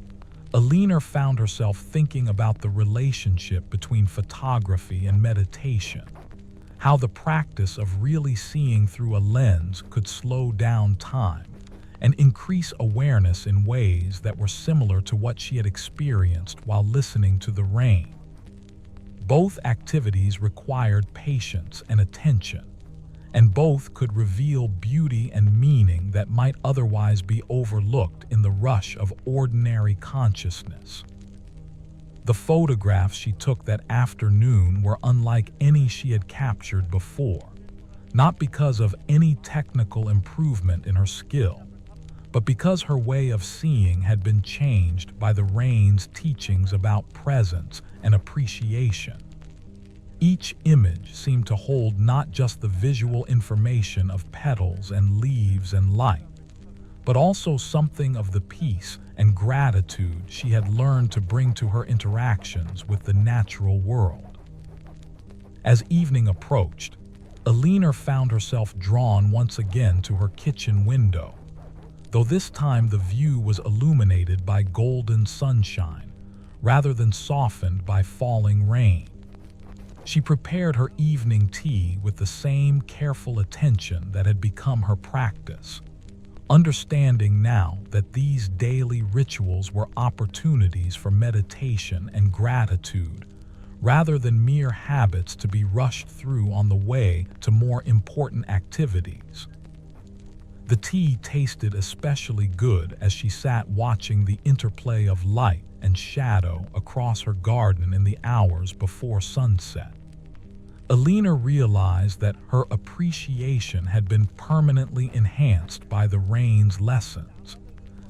Speaker 1: Alina found herself thinking about the relationship between photography and meditation, how the practice of really seeing through a lens could slow down time and increase awareness in ways that were similar to what she had experienced while listening to the rain. Both activities required patience and attention, and both could reveal beauty and meaning that might otherwise be overlooked in the rush of ordinary consciousness. The photographs she took that afternoon were unlike any she had captured before, not because of any technical improvement in her skill, but because her way of seeing had been changed by the rain's teachings about presence and appreciation. Each image seemed to hold not just the visual information of petals and leaves and light, but also something of the peace and gratitude she had learned to bring to her interactions with the natural world. As evening approached, Alina found herself drawn once again to her kitchen window, though this time the view was illuminated by golden sunshine rather than softened by falling rain. She prepared her evening tea with the same careful attention that had become her practice, understanding now that these daily rituals were opportunities for meditation and gratitude, rather than mere habits to be rushed through on the way to more important activities. The tea tasted especially good as she sat watching the interplay of light and shadow across her garden in the hours before sunset. Alina realized that her appreciation had been permanently enhanced by the rain's lessons,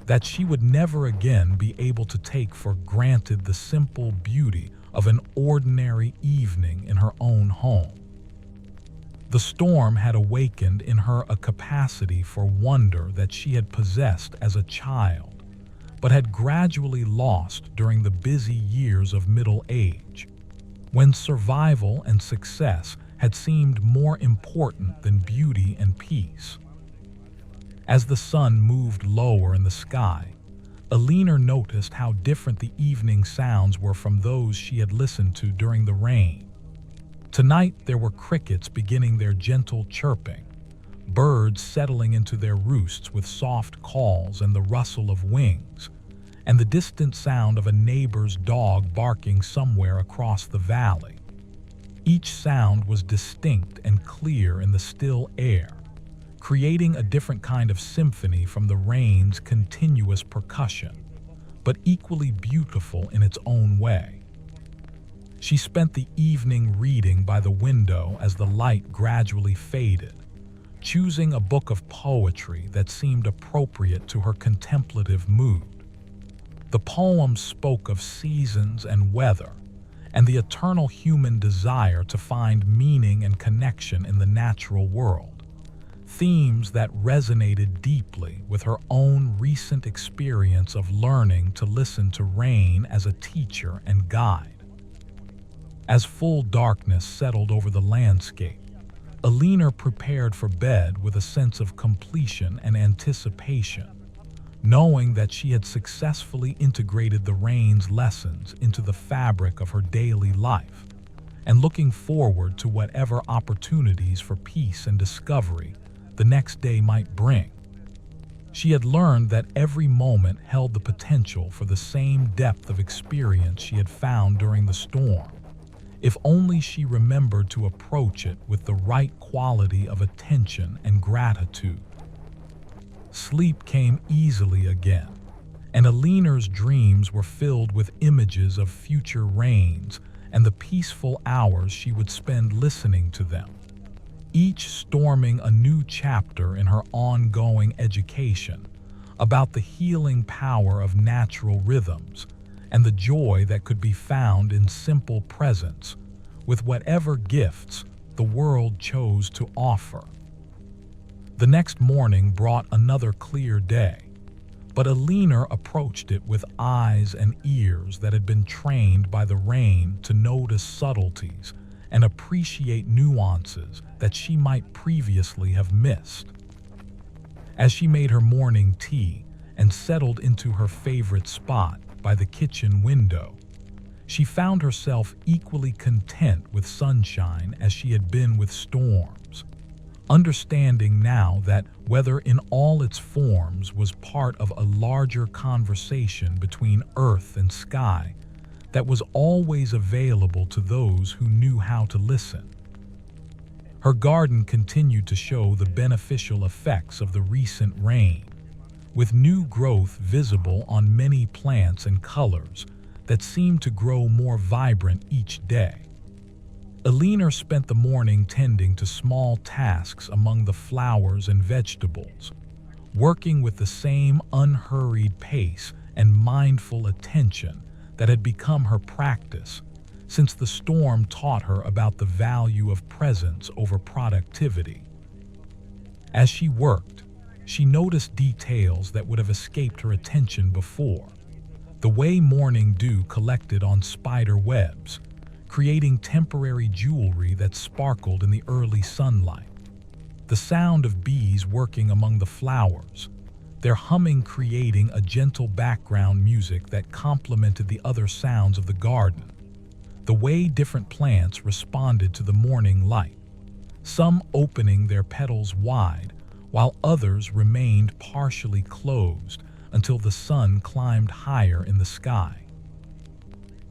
Speaker 1: that she would never again be able to take for granted the simple beauty of an ordinary evening in her own home. The storm had awakened in her a capacity for wonder that she had possessed as a child, but had gradually lost during the busy years of middle age, when survival and success had seemed more important than beauty and peace. As the sun moved lower in the sky, Alina noticed how different the evening sounds were from those she had listened to during the rain. Tonight there were crickets beginning their gentle chirping, birds settling into their roosts with soft calls and the rustle of wings, and the distant sound of a neighbor's dog barking somewhere across the valley. Each sound was distinct and clear in the still air, creating a different kind of symphony from the rain's continuous percussion, but equally beautiful in its own way. She spent the evening reading by the window as the light gradually faded, choosing a book of poetry that seemed appropriate to her contemplative mood. The poem spoke of seasons and weather, and the eternal human desire to find meaning and connection in the natural world, themes that resonated deeply with her own recent experience of learning to listen to rain as a teacher and guide. As full darkness settled over the landscape, Alina prepared for bed with a sense of completion and anticipation, knowing that she had successfully integrated the rain's lessons into the fabric of her daily life, and looking forward to whatever opportunities for peace and discovery the next day might bring. She had learned that every moment held the potential for the same depth of experience she had found during the storm, if only she remembered to approach it with the right quality of attention and gratitude. Sleep came easily again, and Alina's dreams were filled with images of future rains and the peaceful hours she would spend listening to them, each storming a new chapter in her ongoing education about the healing power of natural rhythms and the joy that could be found in simple presence with whatever gifts the world chose to offer. The next morning brought another clear day, but Alina approached it with eyes and ears that had been trained by the rain to notice subtleties and appreciate nuances that she might previously have missed. As she made her morning tea and settled into her favorite spot by the kitchen window, she found herself equally content with sunshine as she had been with storms, understanding now that weather in all its forms was part of a larger conversation between earth and sky that was always available to those who knew how to listen. Her garden continued to show the beneficial effects of the recent rain, with new growth visible on many plants and colors that seemed to grow more vibrant each day. Alina spent the morning tending to small tasks among the flowers and vegetables, working with the same unhurried pace and mindful attention that had become her practice since the storm taught her about the value of presence over productivity. As she worked, she noticed details that would have escaped her attention before. The way morning dew collected on spider webs, creating temporary jewelry that sparkled in the early sunlight. The sound of bees working among the flowers, their humming creating a gentle background music that complemented the other sounds of the garden. The way different plants responded to the morning light, some opening their petals wide, while others remained partially closed until the sun climbed higher in the sky.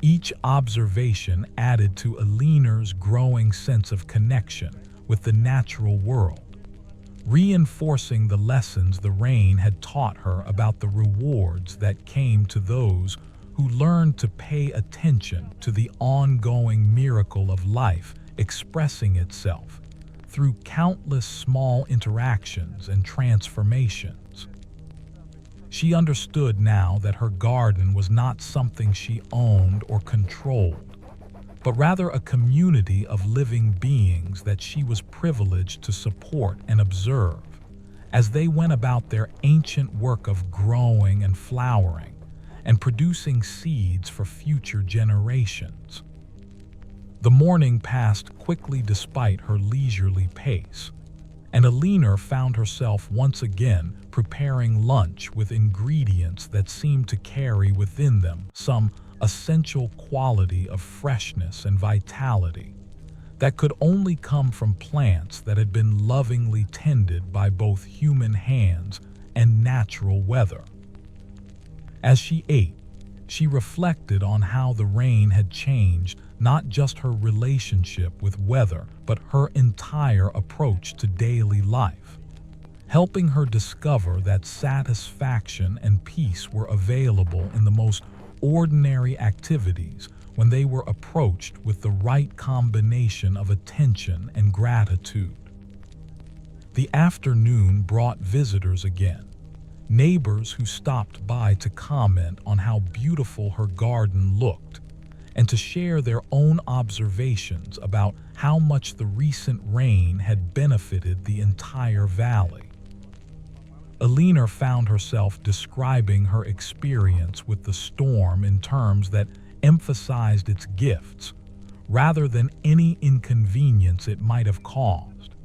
Speaker 1: Each observation added to Alina's growing sense of connection with the natural world, reinforcing the lessons the rain had taught her about the rewards that came to those who learned to pay attention to the ongoing miracle of life expressing itself through countless small interactions and transformations. She understood now that her garden was not something she owned or controlled, but rather a community of living beings that she was privileged to support and observe as they went about their ancient work of growing and flowering and producing seeds for future generations. The morning passed quickly despite her leisurely pace, and Alina found herself once again preparing lunch with ingredients that seemed to carry within them some essential quality of freshness and vitality that could only come from plants that had been lovingly tended by both human hands and natural weather. As she ate, she reflected on how the rain had changed not just her relationship with weather, but her entire approach to daily life. helping her discover that satisfaction and peace were available in the most ordinary activities when they were approached with the right combination of attention and gratitude. The afternoon brought visitors again, neighbors who stopped by to comment on how beautiful her garden looked and to share their own observations about how much the recent rain had benefited the entire valley. Alina found herself describing her experience with the storm in terms that emphasized its gifts rather than any inconvenience it might have caused,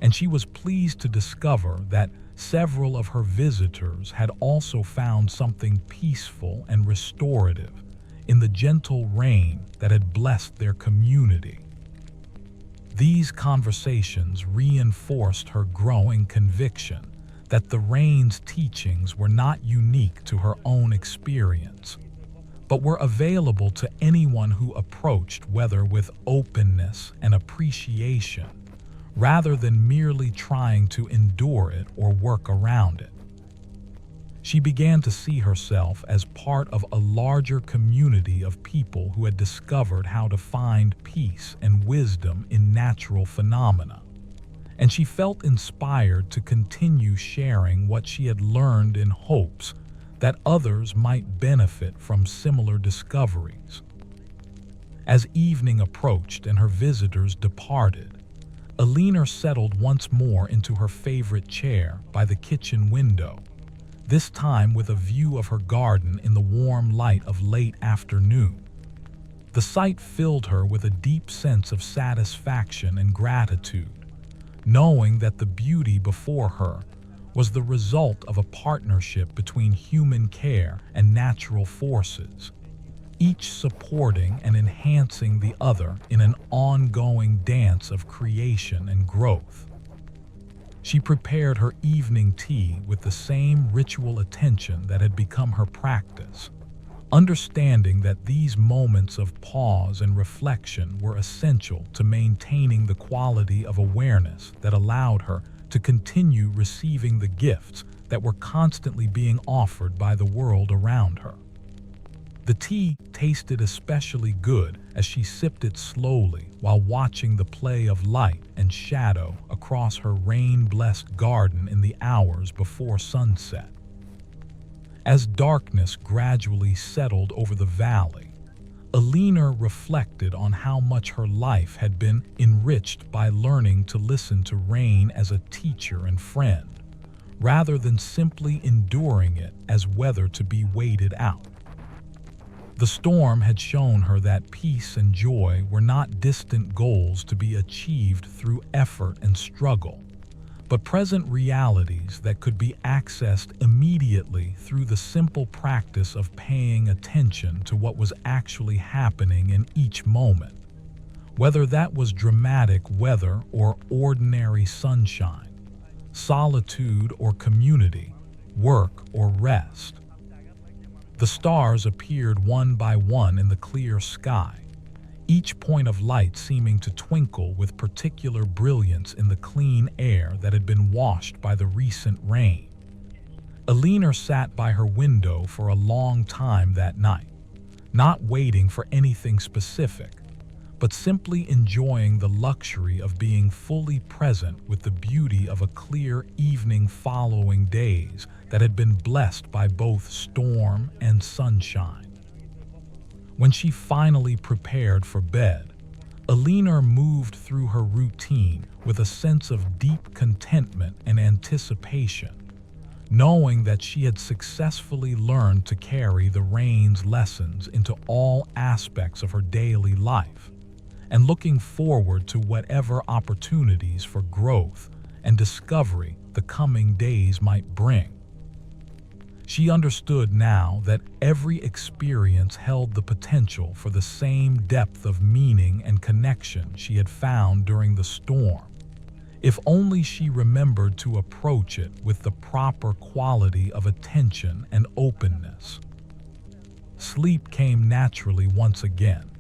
Speaker 1: and she was pleased to discover that several of her visitors had also found something peaceful and restorative in the gentle rain that had blessed their community. These conversations reinforced her growing conviction that the rain's teachings were not unique to her own experience, but were available to anyone who approached weather with openness and appreciation, rather than merely trying to endure it or work around it. She began to see herself as part of a larger community of people who had discovered how to find peace and wisdom in natural phenomena, and she felt inspired to continue sharing what she had learned in hopes that others might benefit from similar discoveries. As evening approached and her visitors departed, Alina settled once more into her favorite chair by the kitchen window, this time with a view of her garden in the warm light of late afternoon. The sight filled her with a deep sense of satisfaction and gratitude, knowing that the beauty before her was the result of a partnership between human care and natural forces, each supporting and enhancing the other in an ongoing dance of creation and growth. She prepared her evening tea with the same ritual attention that had become her practice, understanding that these moments of pause and reflection were essential to maintaining the quality of awareness that allowed her to continue receiving the gifts that were constantly being offered by the world around her. The tea tasted especially good as she sipped it slowly while watching the play of light and shadow across her rain-blessed garden in the hours before sunset. As darkness gradually settled over the valley, Alina reflected on how much her life had been enriched by learning to listen to rain as a teacher and friend, rather than simply enduring it as weather to be waited out. The storm had shown her that peace and joy were not distant goals to be achieved through effort and struggle, but present realities that could be accessed immediately through the simple practice of paying attention to what was actually happening in each moment, whether that was dramatic weather or ordinary sunshine, solitude or community, work or rest. The stars appeared one by one in the clear sky, each point of light seeming to twinkle with particular brilliance in the clean air that had been washed by the recent rain. Alina sat by her window for a long time that night, not waiting for anything specific, but simply enjoying the luxury of being fully present with the beauty of a clear evening following days that had been blessed by both storm and sunshine. When she finally prepared for bed, Alina moved through her routine with a sense of deep contentment and anticipation, knowing that she had successfully learned to carry the rain's lessons into all aspects of her daily life, and looking forward to whatever opportunities for growth and discovery the coming days might bring. She understood now that every experience held the potential for the same depth of meaning and connection she had found during the storm, if only she remembered to approach it with the proper quality of attention and openness. Sleep came naturally once again,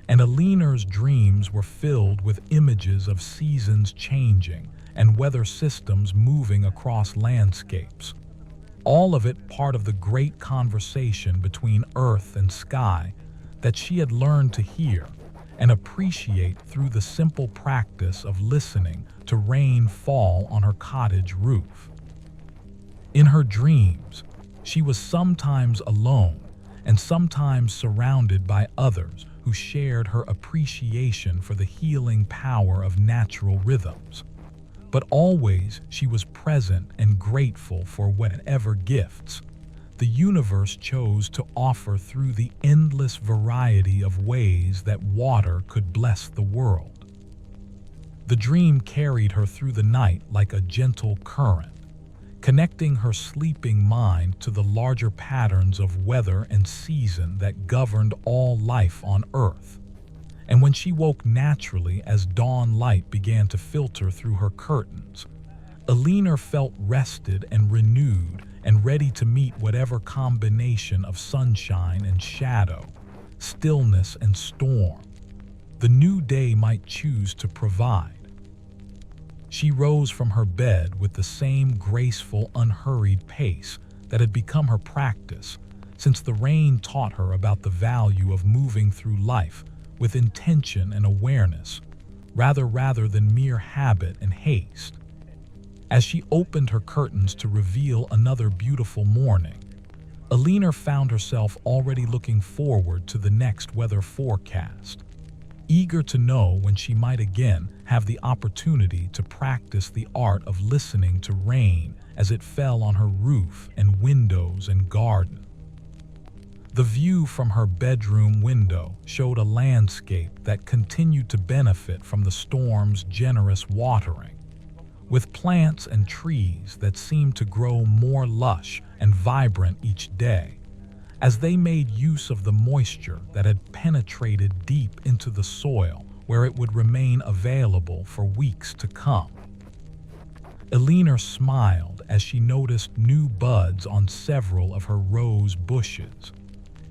Speaker 1: and Alina's dreams were filled with images of seasons changing and weather systems moving across landscapes. All of it part of the great conversation between earth and sky that she had learned to hear and appreciate through the simple practice of listening to rain fall on her cottage roof. In her dreams, she was sometimes alone and sometimes surrounded by others who shared her appreciation for the healing power of natural rhythms. But always she was present and grateful for whatever gifts the universe chose to offer through the endless variety of ways that water could bless the world. The dream carried her through the night like a gentle current, connecting her sleeping mind to the larger patterns of weather and season that governed all life on Earth. And when she woke naturally as dawn light began to filter through her curtains, Alina felt rested and renewed and ready to meet whatever combination of sunshine and shadow, stillness and storm, the new day might choose to provide. She rose from her bed with the same graceful, unhurried pace that had become her practice since the rain taught her about the value of moving through life with intention and awareness, rather than mere habit and haste. As she opened her curtains to reveal another beautiful morning, Alina found herself already looking forward to the next weather forecast, eager to know when she might again have the opportunity to practice the art of listening to rain as it fell on her roof and windows and garden. The view from her bedroom window showed a landscape that continued to benefit from the storm's generous watering, with plants and trees that seemed to grow more lush and vibrant each day, as they made use of the moisture that had penetrated deep into the soil where it would remain available for weeks to come. Alina smiled as she noticed new buds on several of her rose bushes,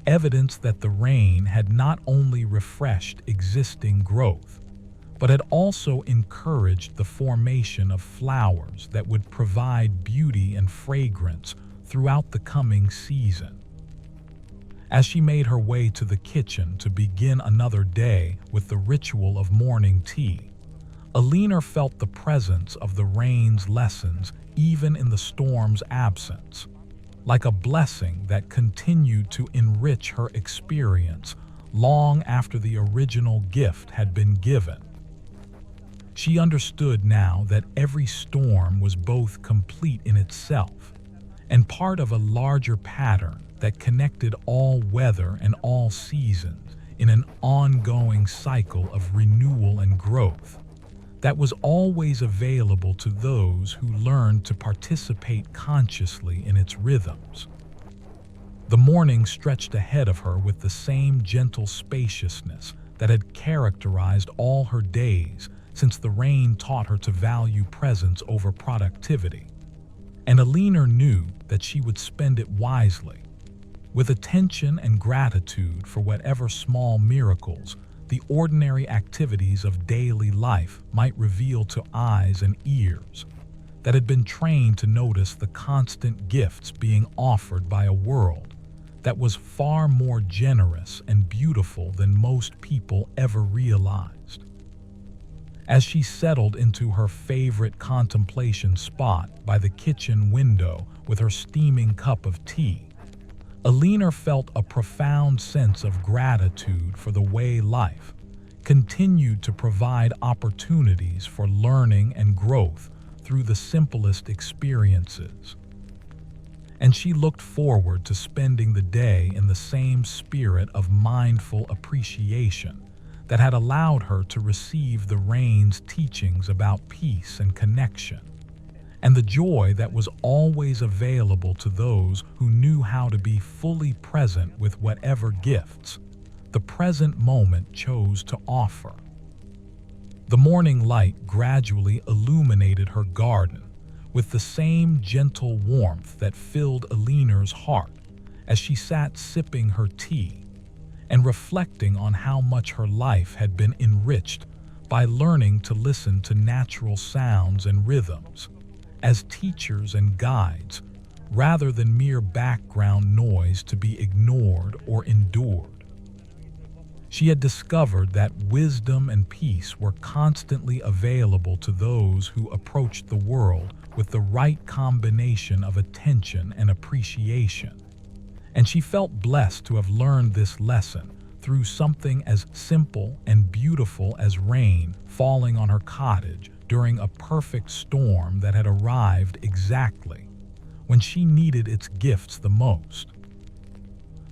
Speaker 1: evidence that the rain had not only refreshed existing growth, but had also encouraged the formation of flowers that would provide beauty and fragrance throughout the coming season. As she made her way to the kitchen to begin another day with the ritual of morning tea, Alina felt the presence of the rain's lessons even in the storm's absence, like a blessing that continued to enrich her experience long after the original gift had been given. She understood now that every storm was both complete in itself and part of a larger pattern that connected all weather and all seasons in an ongoing cycle of renewal and growth that was always available to those who learned to participate consciously in its rhythms. The morning stretched ahead of her with the same gentle spaciousness that had characterized all her days since the rain taught her to value presence over productivity. And Alina knew that she would spend it wisely, with attention and gratitude for whatever small miracles the ordinary activities of daily life might reveal to eyes and ears that had been trained to notice the constant gifts being offered by a world that was far more generous and beautiful than most people ever realized. As she settled into her favorite contemplation spot by the kitchen window with her steaming cup of tea, Alina felt a profound sense of gratitude for the way life continued to provide opportunities for learning and growth through the simplest experiences. And she looked forward to spending the day in the same spirit of mindful appreciation that had allowed her to receive the rain's teachings about peace and connection, and the joy that was always available to those who knew how to be fully present with whatever gifts the present moment chose to offer. The morning light gradually illuminated her garden with the same gentle warmth that filled Alina's heart as she sat sipping her tea, and reflecting on how much her life had been enriched by learning to listen to natural sounds and rhythms as teachers and guides, rather than mere background noise to be ignored or endured. She had discovered that wisdom and peace were constantly available to those who approached the world with the right combination of attention and appreciation. And she felt blessed to have learned this lesson through something as simple and beautiful as rain falling on her cottage during a perfect storm that had arrived exactly when she needed its gifts the most.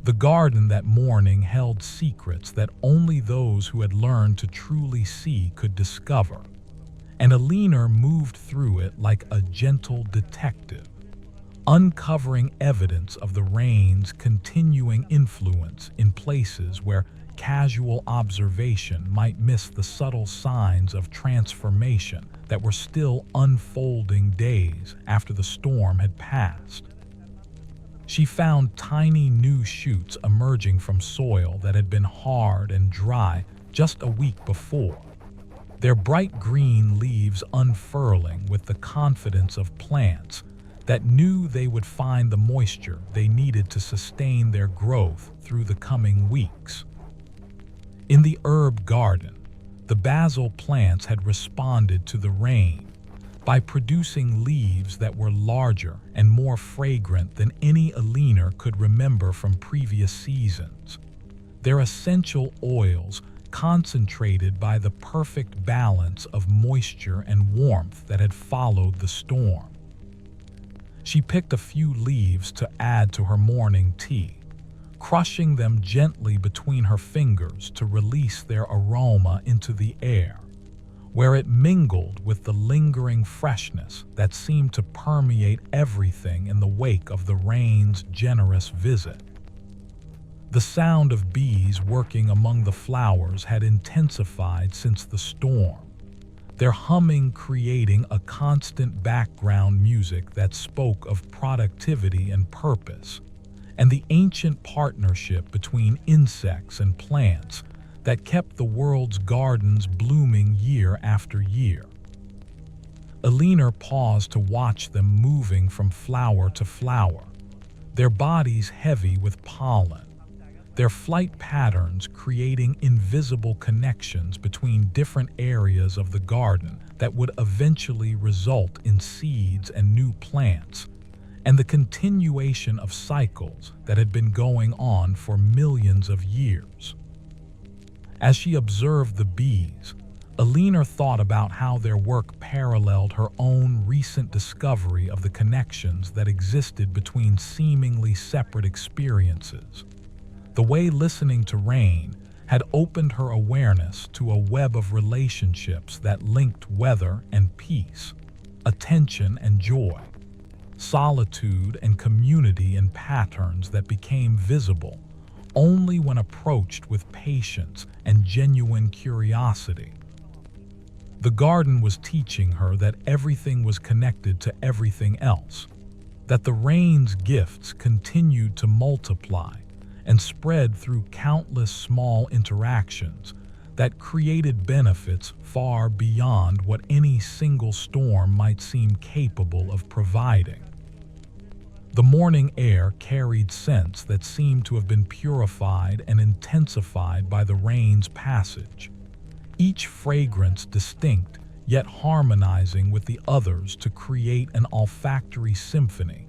Speaker 1: The garden that morning held secrets that only those who had learned to truly see could discover, and Alina moved through it like a gentle detective, uncovering evidence of the rain's continuing influence in places where casual observation might miss the subtle signs of transformation that were still unfolding days after the storm had passed. She found tiny new shoots emerging from soil that had been hard and dry just a week before, their bright green leaves unfurling with the confidence of plants that knew they would find the moisture they needed to sustain their growth through the coming weeks. In the herb garden, the basil plants had responded to the rain by producing leaves that were larger and more fragrant than any Alina could remember from previous seasons. Their essential oils concentrated by the perfect balance of moisture and warmth that had followed the storm. She picked a few leaves to add to her morning tea, crushing them gently between her fingers to release their aroma into the air, where it mingled with the lingering freshness that seemed to permeate everything in the wake of the rain's generous visit. The sound of bees working among the flowers had intensified since the storm, their humming creating a constant background music that spoke of productivity and purpose, and the ancient partnership between insects and plants that kept the world's gardens blooming year after year. Alina paused to watch them moving from flower to flower, their bodies heavy with pollen, their flight patterns creating invisible connections between different areas of the garden that would eventually result in seeds and new plants, and the continuation of cycles that had been going on for millions of years. As she observed the bees, Alina thought about how their work paralleled her own recent discovery of the connections that existed between seemingly separate experiences. The way listening to rain had opened her awareness to a web of relationships that linked weather and peace, attention and joy, solitude and community in patterns that became visible only when approached with patience and genuine curiosity. The garden was teaching her that everything was connected to everything else, that the rain's gifts continued to multiply and spread through countless small interactions that created benefits far beyond what any single storm might seem capable of providing. The morning air carried scents that seemed to have been purified and intensified by the rain's passage, each fragrance distinct yet harmonizing with the others to create an olfactory symphony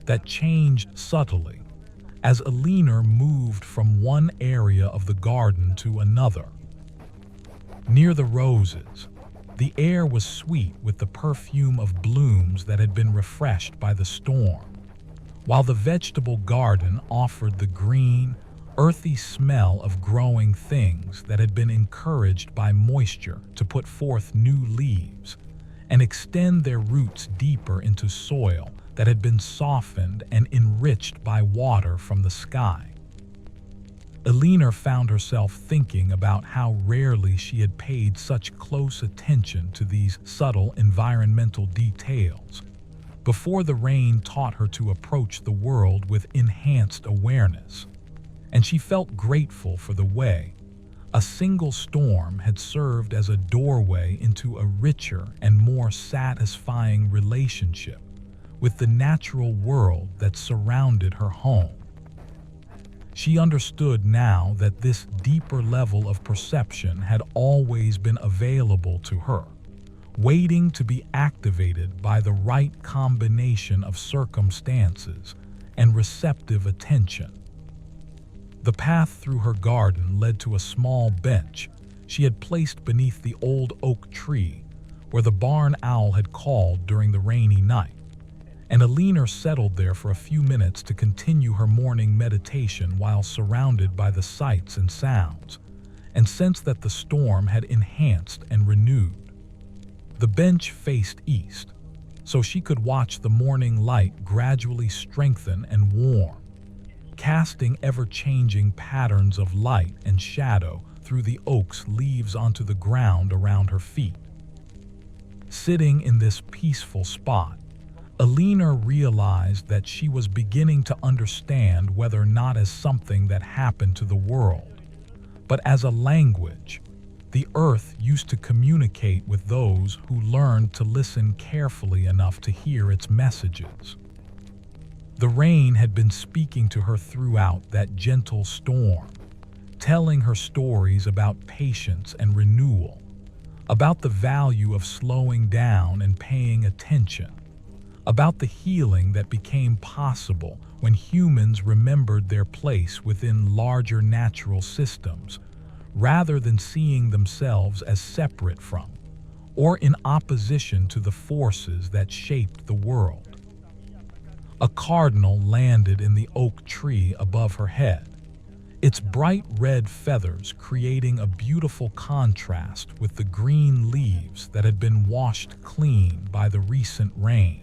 Speaker 1: that changed subtly as Alina moved from one area of the garden to another. Near the roses, the air was sweet with the perfume of blooms that had been refreshed by the storm, while the vegetable garden offered the green, earthy smell of growing things that had been encouraged by moisture to put forth new leaves and extend their roots deeper into soil that had been softened and enriched by water from the sky. Alina found herself thinking about how rarely she had paid such close attention to these subtle environmental details before the rain taught her to approach the world with enhanced awareness. and she felt grateful for the way a single storm had served as a doorway into a richer and more satisfying relationship with the natural world that surrounded her home. She understood now that this deeper level of perception had always been available to her, waiting to be activated by the right combination of circumstances and receptive attention. The path through her garden led to a small bench she had placed beneath the old oak tree where the barn owl had called during the rainy night, and Alina settled there for a few minutes to continue her morning meditation while surrounded by the sights and sounds, and sensed that the storm had enhanced and renewed. The bench faced east, so she could watch the morning light gradually strengthen and warm, casting ever-changing patterns of light and shadow through the oak's leaves onto the ground around her feet. Sitting in this peaceful spot, Alina realized that she was beginning to understand weather not as something that happened to the world, but as a language the earth used to communicate with those who learned to listen carefully enough to hear its messages. The rain had been speaking to her throughout that gentle storm, telling her stories about patience and renewal, about the value of slowing down and paying attention, about the healing that became possible when humans remembered their place within larger natural systems, rather than seeing themselves as separate from, or in opposition to the forces that shaped the world. A cardinal landed in the oak tree above her head, its bright red feathers creating a beautiful contrast with the green leaves that had been washed clean by the recent rain.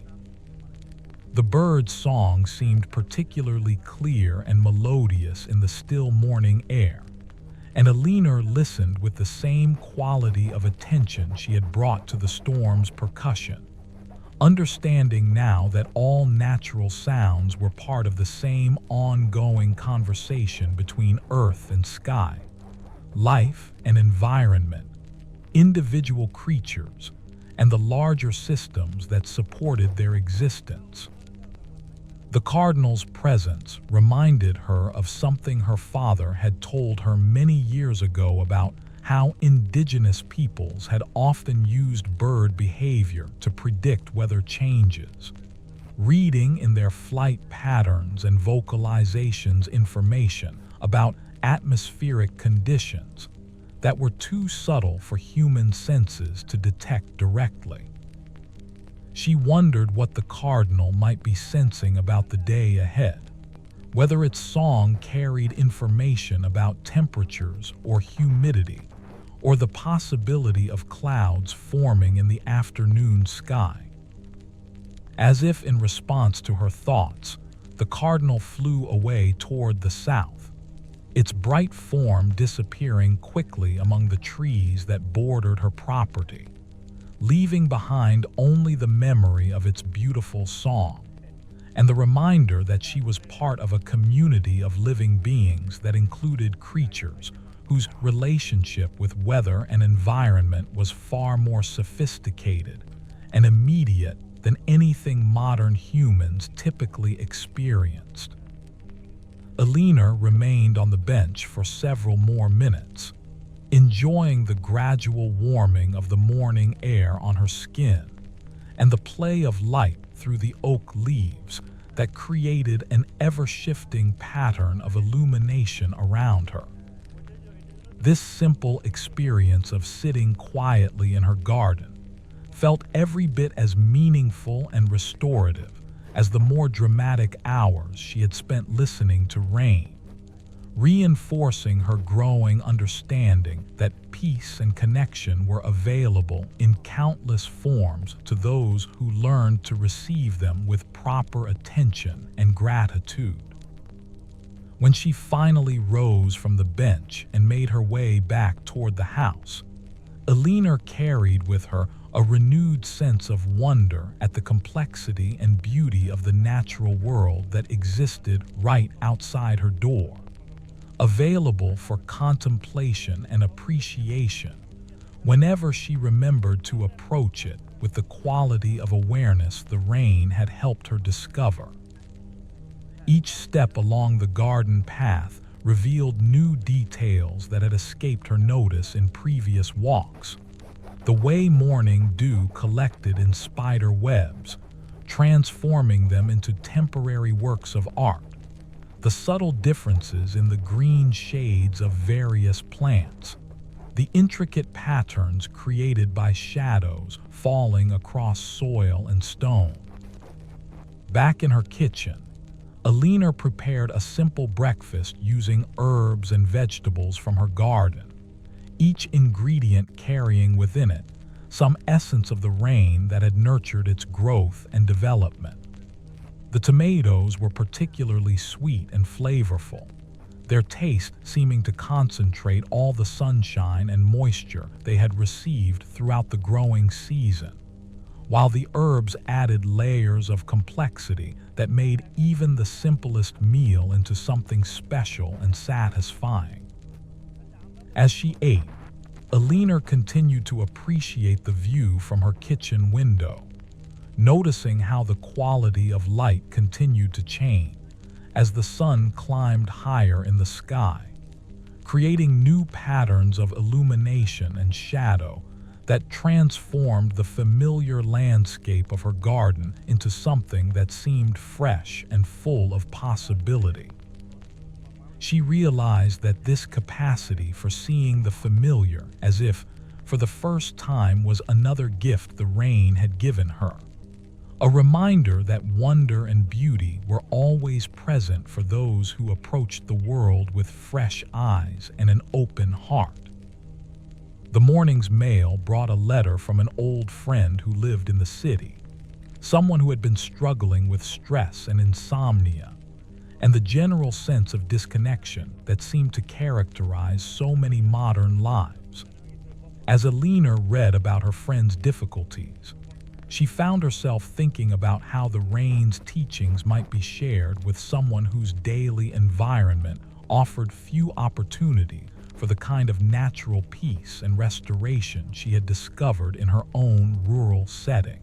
Speaker 1: The bird's song seemed particularly clear and melodious in the still morning air, and Alina listened with the same quality of attention she had brought to the storm's percussion, understanding now that all natural sounds were part of the same ongoing conversation between earth and sky, life and environment, individual creatures, and the larger systems that supported their existence. The cardinal's presence reminded her of something her father had told her many years ago about how indigenous peoples had often used bird behavior to predict weather changes, reading in their flight patterns and vocalizations information about atmospheric conditions that were too subtle for human senses to detect directly. She wondered what the cardinal might be sensing about the day ahead, whether its song carried information about temperatures or humidity, or the possibility of clouds forming in the afternoon sky. As if in response to her thoughts, the cardinal flew away toward the south, its bright form disappearing quickly among the trees that bordered her property, leaving behind only the memory of its beautiful song and the reminder that she was part of a community of living beings that included creatures whose relationship with weather and environment was far more sophisticated and immediate than anything modern humans typically experienced. Alina remained on the bench for several more minutes, enjoying the gradual warming of the morning air on her skin and the play of light through the oak leaves that created an ever-shifting pattern of illumination around her. This simple experience of sitting quietly in her garden felt every bit as meaningful and restorative as the more dramatic hours she had spent listening to rain, reinforcing her growing understanding that peace and connection were available in countless forms to those who learned to receive them with proper attention and gratitude. When she finally rose from the bench and made her way back toward the house, Alina carried with her a renewed sense of wonder at the complexity and beauty of the natural world that existed right outside her door. available for contemplation and appreciation whenever she remembered to approach it with the quality of awareness the rain had helped her discover. Each step along the garden path revealed new details that had escaped her notice in previous walks. The way morning dew collected in spider webs, transforming them into temporary works of art. The subtle differences in the green shades of various plants. The intricate patterns created by shadows falling across soil and stone. Back in her kitchen, Alina prepared a simple breakfast using herbs and vegetables from her garden, each ingredient carrying within it some essence of the rain that had nurtured its growth and development. The tomatoes were particularly sweet and flavorful, their taste seeming to concentrate all the sunshine and moisture they had received throughout the growing season, while the herbs added layers of complexity that made even the simplest meal into something special and satisfying. As she ate, Alina continued to appreciate the view from her kitchen window, noticing how the quality of light continued to change as the sun climbed higher in the sky, creating new patterns of illumination and shadow that transformed the familiar landscape of her garden into something that seemed fresh and full of possibility. She realized that this capacity for seeing the familiar as if for the first time was another gift the rain had given her. A reminder that wonder and beauty were always present for those who approached the world with fresh eyes and an open heart. The morning's mail brought a letter from an old friend who lived in the city, someone who had been struggling with stress and insomnia, and the general sense of disconnection that seemed to characterize so many modern lives. As Alina read about her friend's difficulties, she found herself thinking about how the rain's teachings might be shared with someone whose daily environment offered few opportunities for the kind of natural peace and restoration she had discovered in her own rural setting.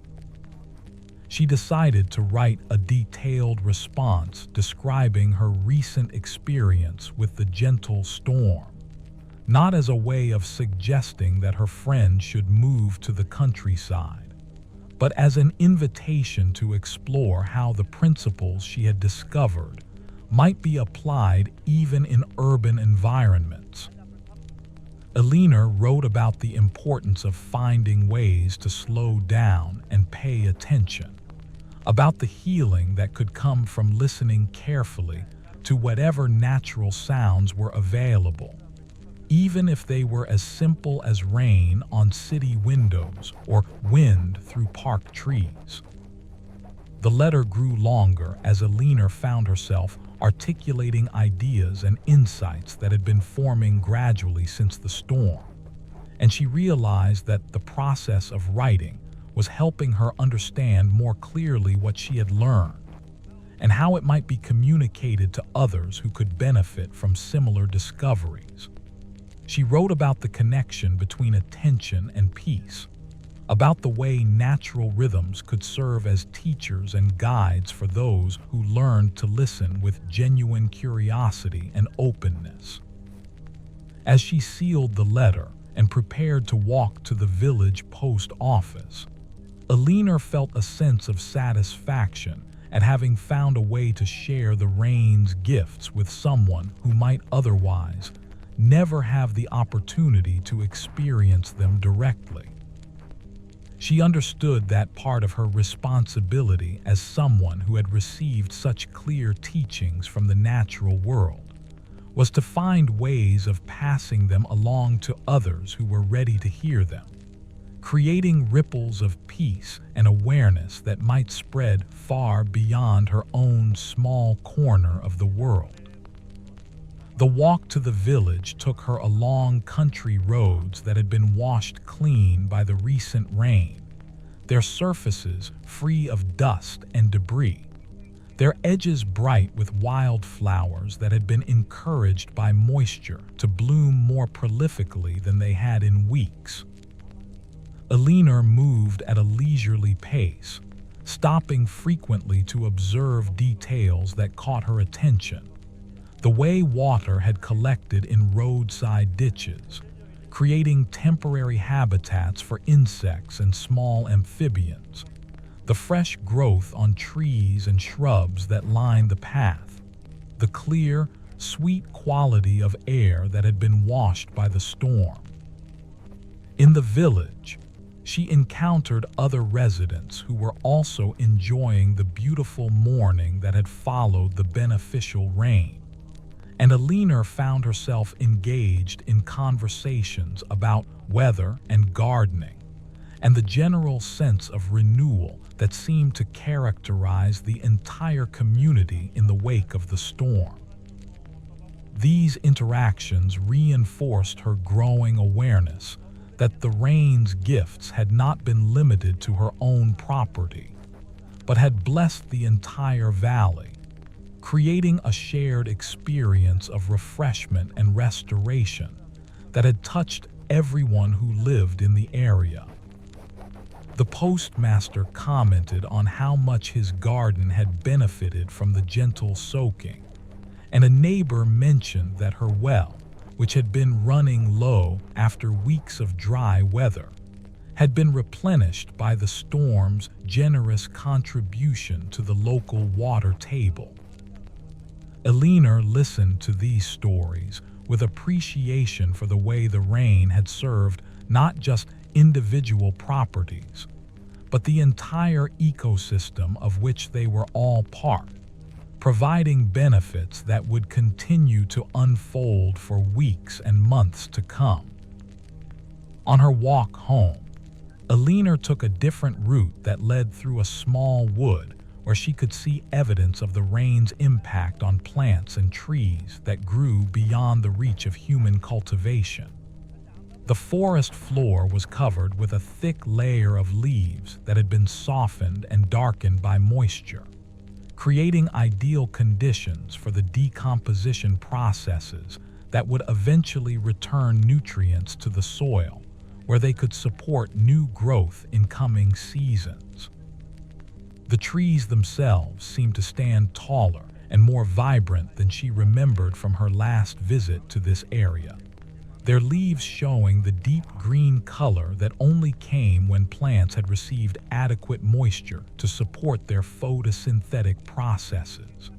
Speaker 1: She decided to write a detailed response describing her recent experience with the gentle storm, not as a way of suggesting that her friend should move to the countryside, but as an invitation to explore how the principles she had discovered might be applied even in urban environments. Alina wrote about the importance of finding ways to slow down and pay attention, about the healing that could come from listening carefully to whatever natural sounds were available, even if they were as simple as rain on city windows or wind through park trees. The letter grew longer as Alina found herself articulating ideas and insights that had been forming gradually since the storm, and she realized that the process of writing was helping her understand more clearly what she had learned and how it might be communicated to others who could benefit from similar discoveries. She wrote about the connection between attention and peace, about the way natural rhythms could serve as teachers and guides for those who learned to listen with genuine curiosity and openness. As she sealed the letter and prepared to walk to the village post office, Alina felt a sense of satisfaction at having found a way to share the rain's gifts with someone who might otherwise never have the opportunity to experience them directly. She understood that part of her responsibility as someone who had received such clear teachings from the natural world was to find ways of passing them along to others who were ready to hear them, creating ripples of peace and awareness that might spread far beyond her own small corner of the world. The walk to the village took her along country roads that had been washed clean by the recent rain, their surfaces free of dust and debris. their edges bright with wildflowers that had been encouraged by moisture to bloom more prolifically than they had in weeks. Elinor moved at a leisurely pace, stopping frequently to observe details that caught her attention. The way water had collected in roadside ditches, creating temporary habitats for insects and small amphibians. The fresh growth on trees and shrubs that lined the path. The clear, sweet quality of air that had been washed by the storm. In the village, she encountered other residents who were also enjoying the beautiful morning that had followed the beneficial rain. And Elinor found herself engaged in conversations about weather and gardening, and the general sense of renewal that seemed to characterize the entire community in the wake of the storm. These interactions reinforced her growing awareness that the rain's gifts had not been limited to her own property, but had blessed the entire valley, creating a shared experience of refreshment and restoration that had touched everyone who lived in the area. The postmaster commented on how much his garden had benefited from the gentle soaking, and a neighbor mentioned that her well, which had been running low after weeks of dry weather, had been replenished by the storm's generous contribution to the local water table. Elinor listened to these stories with appreciation for the way the rain had served not just individual properties, but the entire ecosystem of which they were all part, providing benefits that would continue to unfold for weeks and months to come. On her walk home, Elinor took a different route that led through a small wood where she could see evidence of the rain's impact on plants and trees that grew beyond the reach of human cultivation. The forest floor was covered with a thick layer of leaves that had been softened and darkened by moisture, creating ideal conditions for the decomposition processes that would eventually return nutrients to the soil, where they could support new growth in coming seasons. The trees themselves seemed to stand taller and more vibrant than she remembered from her last visit to this area, their leaves showing the deep green color that only came when plants had received adequate moisture to support their photosynthetic processes.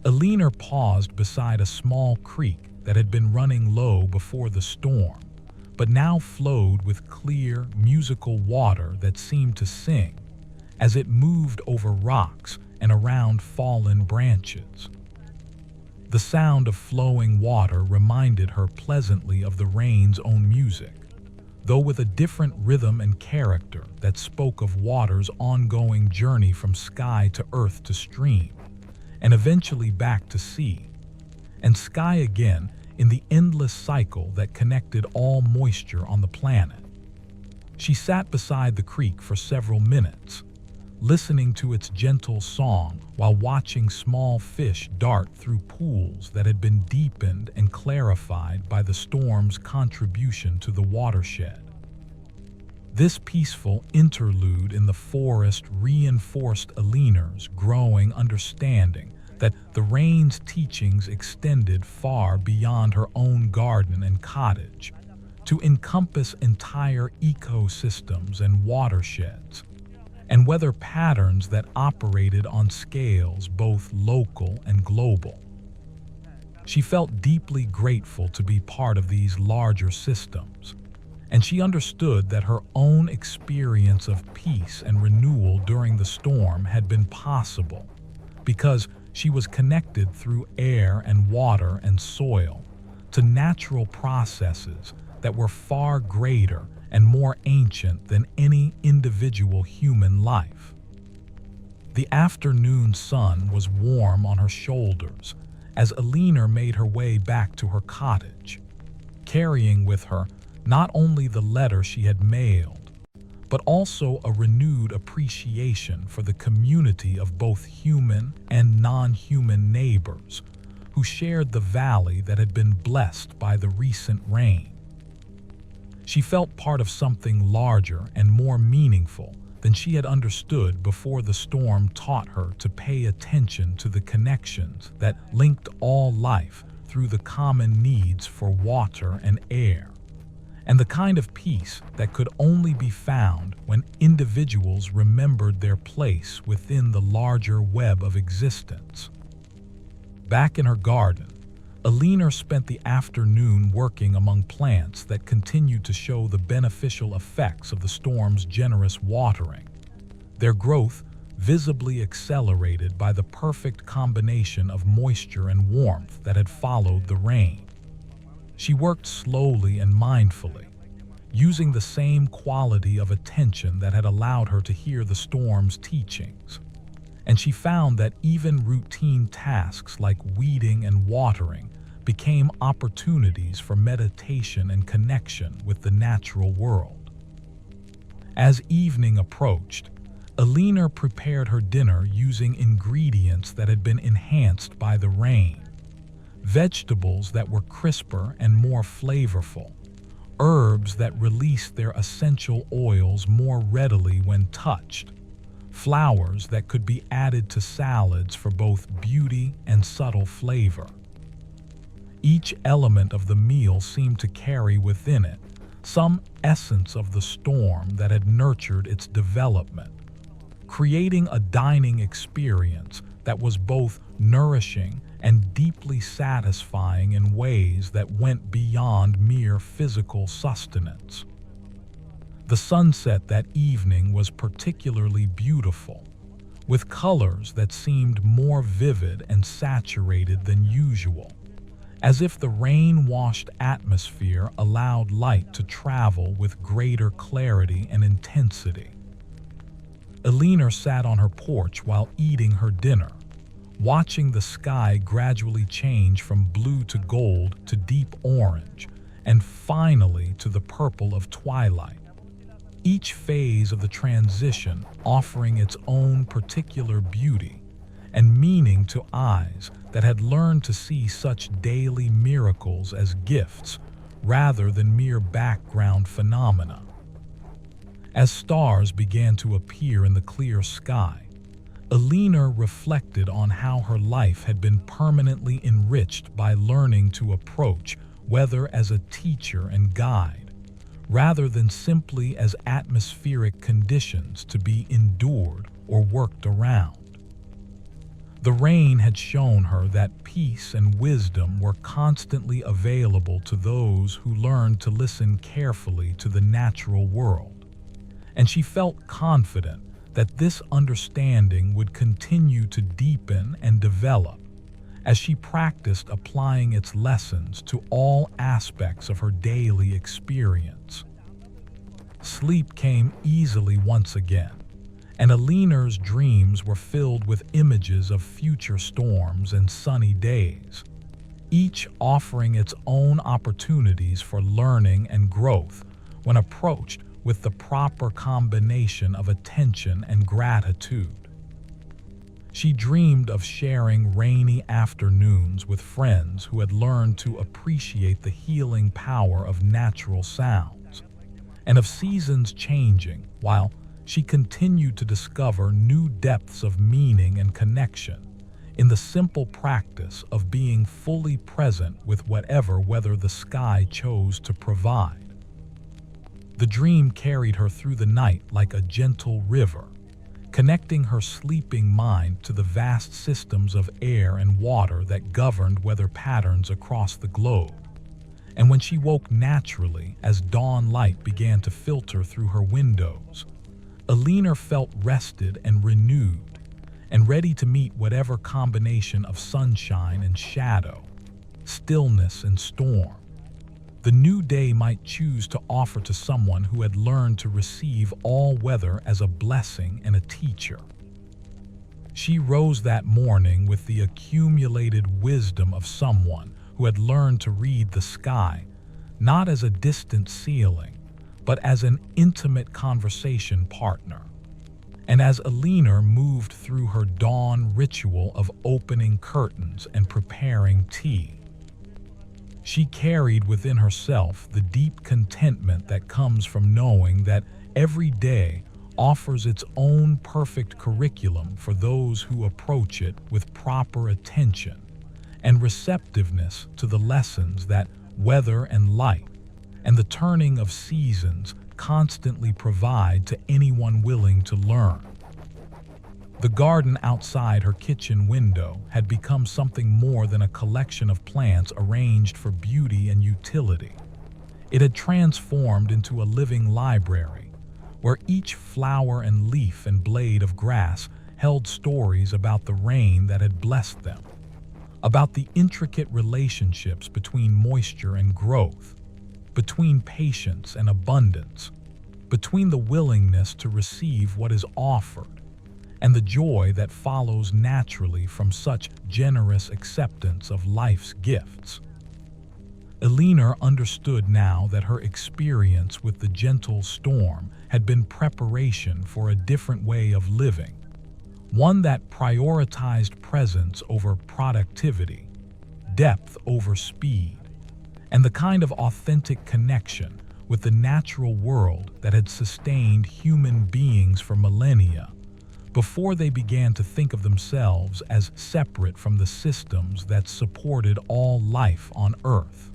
Speaker 1: Elinor paused beside a small creek that had been running low before the storm, but now flowed with clear, musical water that seemed to sing as it moved over rocks and around fallen branches. The sound of flowing water reminded her pleasantly of the rain's own music, though with a different rhythm and character that spoke of water's ongoing journey from sky to earth to stream, and eventually back to sea, and sky again in the endless cycle that connected all moisture on the planet. She sat beside the creek for several minutes, listening to its gentle song while watching small fish dart through pools that had been deepened and clarified by the storm's contribution to the watershed. This peaceful interlude in the forest reinforced Elinor's growing understanding that the rain's teachings extended far beyond her own garden and cottage, to encompass entire ecosystems and watersheds, and weather patterns that operated on scales both local and global. She felt deeply grateful to be part of these larger systems, and she understood that her own experience of peace and renewal during the storm had been possible because she was connected through air and water and soil to natural processes that were far greater and more ancient than any individual human life. The afternoon sun was warm on her shoulders as Elinor made her way back to her cottage, carrying with her not only the letter she had mailed, but also a renewed appreciation for the community of both human and non-human neighbors who shared the valley that had been blessed by the recent rain. She felt part of something larger and more meaningful than she had understood before the storm taught her to pay attention to the connections that linked all life through the common needs for water and air, and the kind of peace that could only be found when individuals remembered their place within the larger web of existence. Back in her garden, Alina spent the afternoon working among plants that continued to show the beneficial effects of the storm's generous watering, their growth visibly accelerated by the perfect combination of moisture and warmth that had followed the rain. She worked slowly and mindfully, using the same quality of attention that had allowed her to hear the storm's teachings. And she found that even routine tasks like weeding and watering became opportunities for meditation and connection with the natural world. As evening approached, Alina prepared her dinner using ingredients that had been enhanced by the rain. Vegetables that were crisper and more flavorful, herbs that released their essential oils more readily when touched, flowers that could be added to salads for both beauty and subtle flavor. Each element of the meal seemed to carry within it some essence of the storm that had nurtured its development, creating a dining experience that was both nourishing and deeply satisfying in ways that went beyond mere physical sustenance. The sunset that evening was particularly beautiful, with colors that seemed more vivid and saturated than usual, as if the rain-washed atmosphere allowed light to travel with greater clarity and intensity. Alina sat on her porch while eating her dinner, watching the sky gradually change from blue to gold to deep orange, and finally to the purple of twilight. Each phase of the transition offering its own particular beauty and meaning to eyes that had learned to see such daily miracles as gifts rather than mere background phenomena. As stars began to appear in the clear sky, Alina reflected on how her life had been permanently enriched by learning to approach weather as a teacher and guide, rather than simply as atmospheric conditions to be endured or worked around. The rain had shown her that peace and wisdom were constantly available to those who learned to listen carefully to the natural world, and she felt confident that this understanding would continue to deepen and develop as she practiced applying its lessons to all aspects of her daily experience. Sleep came easily once again, and Alina's dreams were filled with images of future storms and sunny days, each offering its own opportunities for learning and growth when approached with the proper combination of attention and gratitude. She dreamed of sharing rainy afternoons with friends who had learned to appreciate the healing power of natural sounds, and of seasons changing while she continued to discover new depths of meaning and connection in the simple practice of being fully present with whatever weather the sky chose to provide. The dream carried her through the night like a gentle river, connecting her sleeping mind to the vast systems of air and water that governed weather patterns across the globe. And when she woke naturally as dawn light began to filter through her windows, Alina felt rested and renewed, and ready to meet whatever combination of sunshine and shadow, stillness and storm the new day might choose to offer to someone who had learned to receive all weather as a blessing and a teacher. She rose that morning with the accumulated wisdom of someone who had learned to read the sky, not as a distant ceiling, but as an intimate conversation partner. And as Alina moved through her dawn ritual of opening curtains and preparing tea, she carried within herself the deep contentment that comes from knowing that every day offers its own perfect curriculum for those who approach it with proper attention and receptiveness to the lessons that weather and light and the turning of seasons constantly provide to anyone willing to learn. The garden outside her kitchen window had become something more than a collection of plants arranged for beauty and utility. It had transformed into a living library, where each flower and leaf and blade of grass held stories about the rain that had blessed them, about the intricate relationships between moisture and growth, between patience and abundance, between the willingness to receive what is offered and the joy that follows naturally from such generous acceptance of life's gifts. Alina understood now that her experience with the gentle storm had been preparation for a different way of living, one that prioritized presence over productivity, depth over speed, and the kind of authentic connection with the natural world that had sustained human beings for millennia before they began to think of themselves as separate from the systems that supported all life on Earth.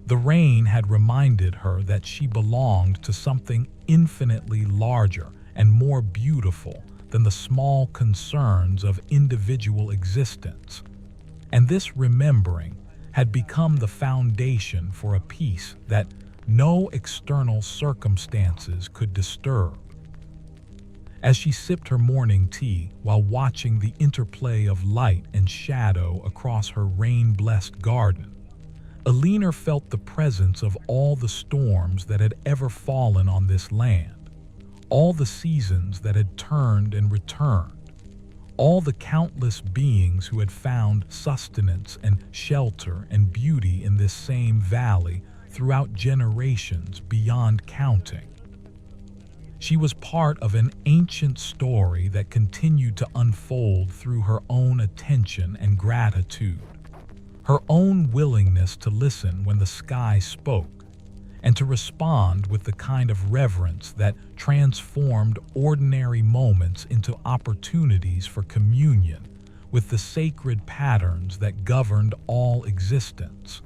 Speaker 1: The rain had reminded her that she belonged to something infinitely larger and more beautiful than the small concerns of individual existence, and this remembering had become the foundation for a peace that no external circumstances could disturb. As she sipped her morning tea while watching the interplay of light and shadow across her rain-blessed garden, Alina felt the presence of all the storms that had ever fallen on this land, all the seasons that had turned and returned, all the countless beings who had found sustenance and shelter and beauty in this same valley throughout generations beyond counting. She was part of an ancient story that continued to unfold through her own attention and gratitude, her own willingness to listen when the sky spoke, and to respond with the kind of reverence that transformed ordinary moments into opportunities for communion with the sacred patterns that governed all existence.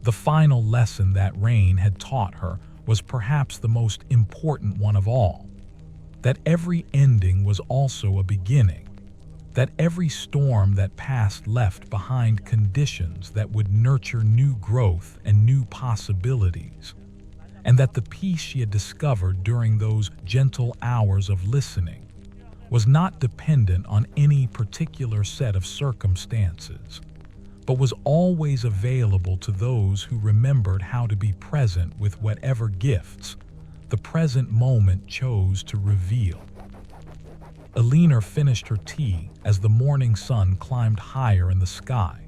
Speaker 1: The final lesson that rain had taught her was perhaps the most important one of all, that every ending was also a beginning, that every storm that passed left behind conditions that would nurture new growth and new possibilities, and that the peace she had discovered during those gentle hours of listening was not dependent on any particular set of circumstances, but was always available to those who remembered how to be present with whatever gifts the present moment chose to reveal. Alina finished her tea as the morning sun climbed higher in the sky,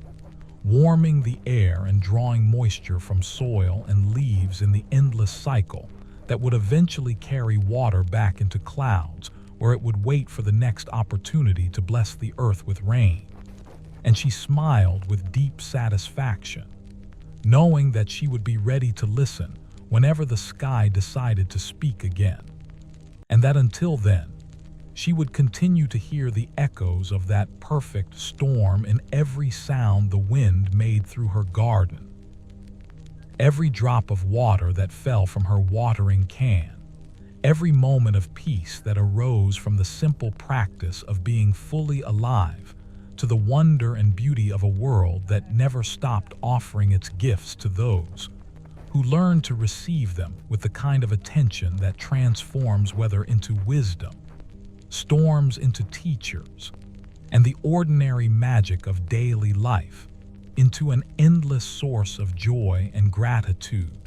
Speaker 1: warming the air and drawing moisture from soil and leaves in the endless cycle that would eventually carry water back into clouds, where it would wait for the next opportunity to bless the earth with rain. And she smiled with deep satisfaction, knowing that she would be ready to listen whenever the sky decided to speak again, and that until then, she would continue to hear the echoes of that perfect storm in every sound the wind made through her garden, every drop of water that fell from her watering can, every moment of peace that arose from the simple practice of being fully alive to the wonder and beauty of a world that never stopped offering its gifts to those who learn to receive them with the kind of attention that transforms weather into wisdom, storms into teachers, and the ordinary magic of daily life into an endless source of joy and gratitude,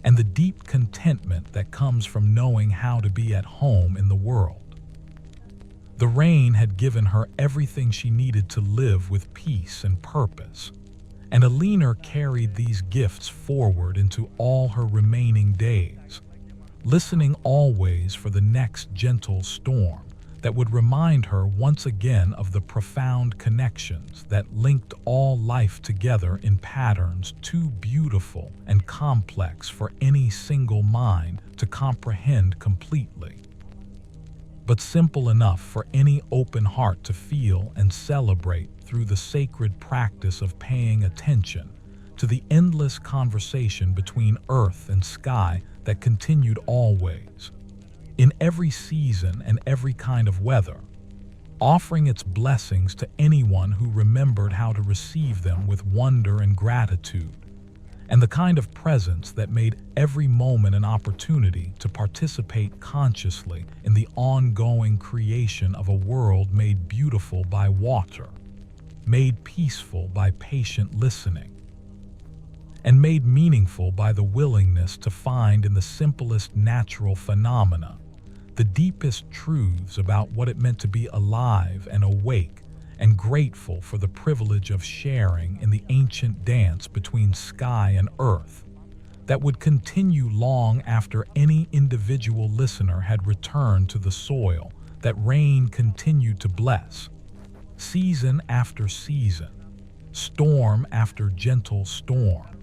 Speaker 1: and the deep contentment that comes from knowing how to be at home in the world. The rain had given her everything she needed to live with peace and purpose, And Alina carried these gifts forward into all her remaining days, listening always for the next gentle storm that would remind her once again of the profound connections that linked all life together in patterns too beautiful and complex for any single mind to comprehend completely, but simple enough for any open heart to feel and celebrate through the sacred practice of paying attention to the endless conversation between earth and sky that continued always, in every season and every kind of weather, offering its blessings to anyone who remembered how to receive them with wonder and gratitude, and the kind of presence that made every moment an opportunity to participate consciously in the ongoing creation of a world made beautiful by water, made peaceful by patient listening, and made meaningful by the willingness to find in the simplest natural phenomena the deepest truths about what it meant to be alive and awake and grateful for the privilege of sharing in the ancient dance between sky and earth that would continue long after any individual listener had returned to the soil that rain continued to bless, season after season, storm after gentle storm,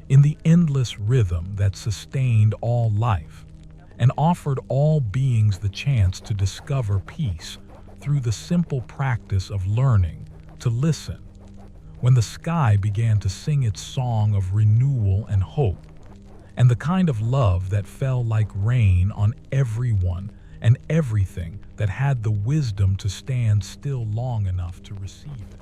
Speaker 1: in the endless rhythm that sustained all life and offered all beings the chance to discover peace through the simple practice of learning to listen, when the sky began to sing its song of renewal and hope, and the kind of love that fell like rain on everyone and everything that had the wisdom to stand still long enough to receive it.